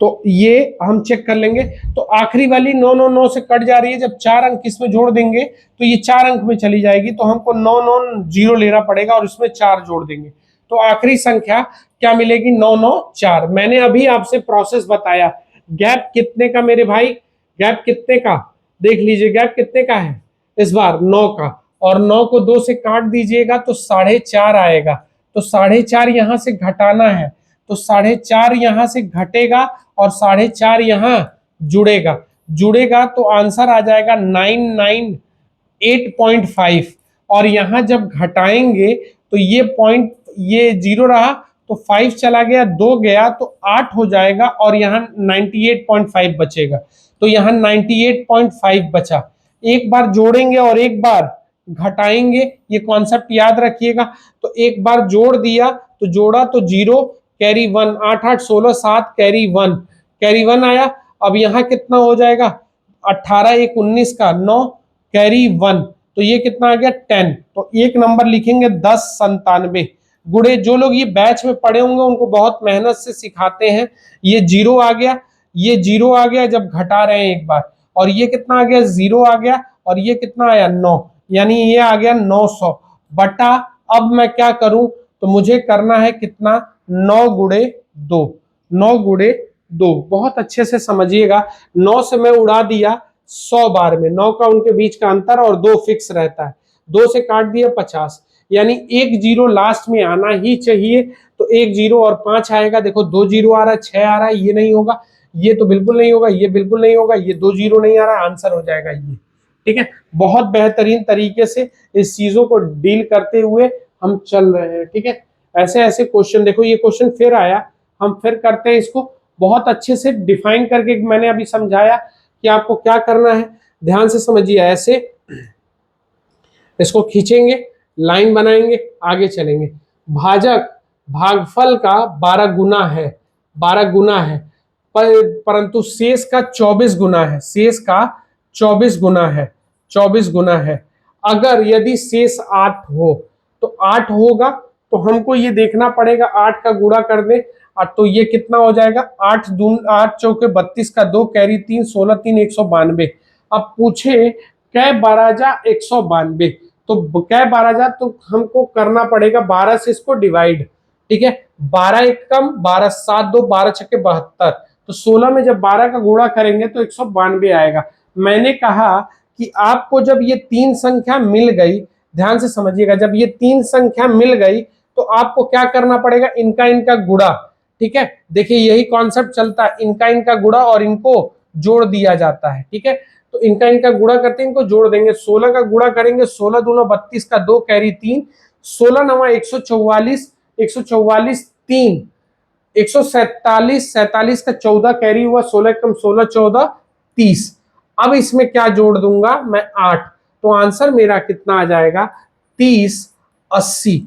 तो ये हम चेक कर लेंगे। तो आखिरी वाली 9 9 9 से कट जा रही है, जब 4 अंक इसमें जोड़ देंगे तो ये 4 अंक में चली जाएगी, तो हमको 9 9 0 लेना पड़ेगा और इसमें 4 जोड़ देंगे। तो आखिरी संख्या क्या मिलेगी? 9 9 4। मैंने अभी आपसे प्रोसेस बताया। गैप कितने का मेरे भाई? गैप कितने का? देख लीजिए, गैप कितने का है इस बार? 9 का। और 9 को 2 से काट दीजिएगा तो 4.5 आएगा। तो 4.5 यहां से घटाना है, तो 4.5 यहां से घटेगा और 4.5 यहां जुड़ेगा। जुड़ेगा तो आंसर आ जाएगा 998.5। और यहां जब घटाएंगे तो ये पॉइंट, ये 0 रहा तो 5 चला गया, 2 गया तो 8 हो जाएगा, और यहाँ 98.5 बचेगा। तो यहाँ 98.5 बचा। एक बार जोड़ेंगे और एक बार घटाएंगे, ये कॉन्सेप्ट याद रखिएगा। तो एक बार जोड़ दिया तो जोड़ा तो 0 कैरी 1, 8 8 16 7 कैरी 1, कैरी 1 आया। अब यहाँ कितना हो जाएगा? 18 1 19 का 9 कैरी 1, तो ये कितना आ गया? 10। तो एक नंबर लिखेंगे 1097। गुड़े जो लोग ये बैच में पढ़े होंगे उनको बहुत मेहनत से सिखाते हैं। ये 0 आ गया, ये 0 आ गया जब घटा रहे हैं एक बार, और ये कितना आ गया? 0 आ गया, और ये कितना आया? 9, यानी ये आ गया 900 बटा। अब मैं क्या करूं? तो मुझे करना है कितना? 9 गुड़े 2, 9 गुड़े 2। बहुत अच्छे से समझिएगा, 9 से मैं उड़ा दिया 100 बार में, 9 का उनके बीच का अंतर और 2 फिक्स रहता है, 2 से काट दिया 50, यानी 1 0 लास्ट में आना ही चाहिए। तो 1 0 और 5 आएगा। देखो 2 0 आ रहा है, 6 आ रहा है, ये नहीं होगा, ये तो बिल्कुल नहीं होगा, ये बिल्कुल नहीं होगा, ये 2 0 नहीं आ रहा है, आंसर हो जाएगा ये। ठीक है, बहुत बेहतरीन तरीके से इस चीजों को डील करते हुए हम चल रहे हैं। ठीक है, ऐसे ऐसे क्वेश्चन, देखो ये क्वेश्चन फिर आया, हम फिर करते हैं इसको बहुत अच्छे से डिफाइन करके। मैंने अभी समझाया कि आपको क्या करना है, ध्यान से समझिए। ऐसे इसको खींचेंगे, लाइन बनाएंगे, आगे चलेंगे। भाजक भागफल का 12 गुना है, 12 गुना है, परंतु शेष का 24 गुना है, शेष का 24 गुना है, 24 गुना है। अगर यदि शेष 8 हो तो 8 होगा, तो हमको ये देखना पड़ेगा 8 का गुणा कर दे, तो ये कितना हो जाएगा? 8 दून 8 चौके 32 का 2 कैरी 3 16 3 192। अब पूछे कै 12 192, तो कै 12, तो हमको करना पड़ेगा 12 से इसको डिवाइड। ठीक है, 12 एक कम 12 7 2 12 छक्के 72, तो 16 में जब 12 का गुणा करेंगे तो 192 आएगा। मैंने कहा कि आपको जब ये 3 संख्या मिल गई, ध्यान से समझिएगा, जब ये 3 संख्या मिल गई तो आपको क्या करना पड़ेगा? इनका इनका गुणा। ठीक है, देखिए यही कॉन्सेप्ट चलता है, इनका इनका गुणा और इनको जोड़ दिया जाता है। ठीक है, तो इनका इनका गुणा करते हैं, इनको जोड़ देंगे। 16 का गुणा करेंगे, 16 दूना 32 का 2 कैरी 3, 16 नवा 144, 144 3, 147, 47 का 14 कैरी हुआ, 16 कम 16 14 30। अब इसमें क्या जोड़ दूंगा मैं 8, तो आंसर मेरा कितना आ जाएगा 30 80,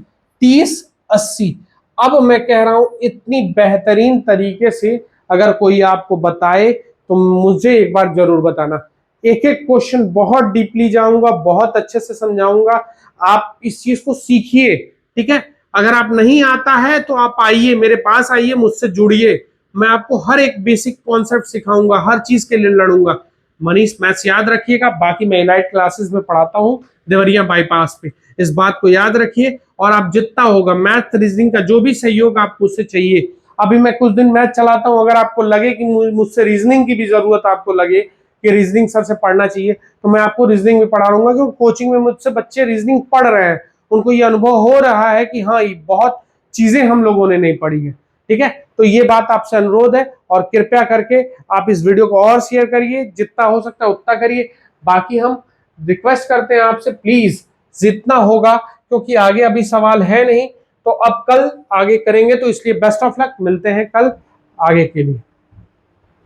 30 80। अब मैं कह रहा हूं इतनी बेहतरीन तरीके से अगर कोई आपको बताए तो मुझे एक बार जरूर बताना। एक एक क्वेश्चन बहुत डीपली जाऊंगा, बहुत अच्छे से समझाऊंगा, आप इस चीज को सीखिए, ठीक है। अगर आप नहीं आता है तो आप आइए मेरे पास, आइए मुझसे जुड़िए, मैं आपको हर एक बेसिक कॉन्सेप्ट सिखाऊंगा, हर चीज के लिए लड़ूंगा। मनीष मैथ्स याद रखिएगा, बाकी मैं इलाइट क्लासेस में पढ़ाता हूँ देवरिया बाईपास पे, इस बात को याद रखिए। और आप जितना होगा मैथ रीजनिंग का जो भी सहयोग आप मुझसे चाहिए, अभी मैं कुछ दिन मैथ चलाता हूँ, अगर आपको लगे कि मुझसे रीजनिंग की भी जरूरत आपको लगे कि रीजनिंग सर से पढ़ना चाहिए, तो मैं आपको रीजनिंग भी पढ़ा दूंगा, क्योंकि कोचिंग में मुझसे बच्चे रीजनिंग पढ़ रहे हैं, उनको ये अनुभव हो रहा है कि हाँ ये बहुत चीजें हम लोगों ने नहीं पढ़ी है, ठीक है। तो ये बात आपसे अनुरोध है, और कृपया करके आप इस वीडियो को और शेयर करिए, जितना हो सकता है उतना करिए। बाकी हम रिक्वेस्ट करते हैं आपसे, प्लीज जितना होगा, क्योंकि आगे अभी सवाल है नहीं, तो अब कल आगे करेंगे, तो इसलिए बेस्ट ऑफ लक, मिलते हैं कल आगे के लिए।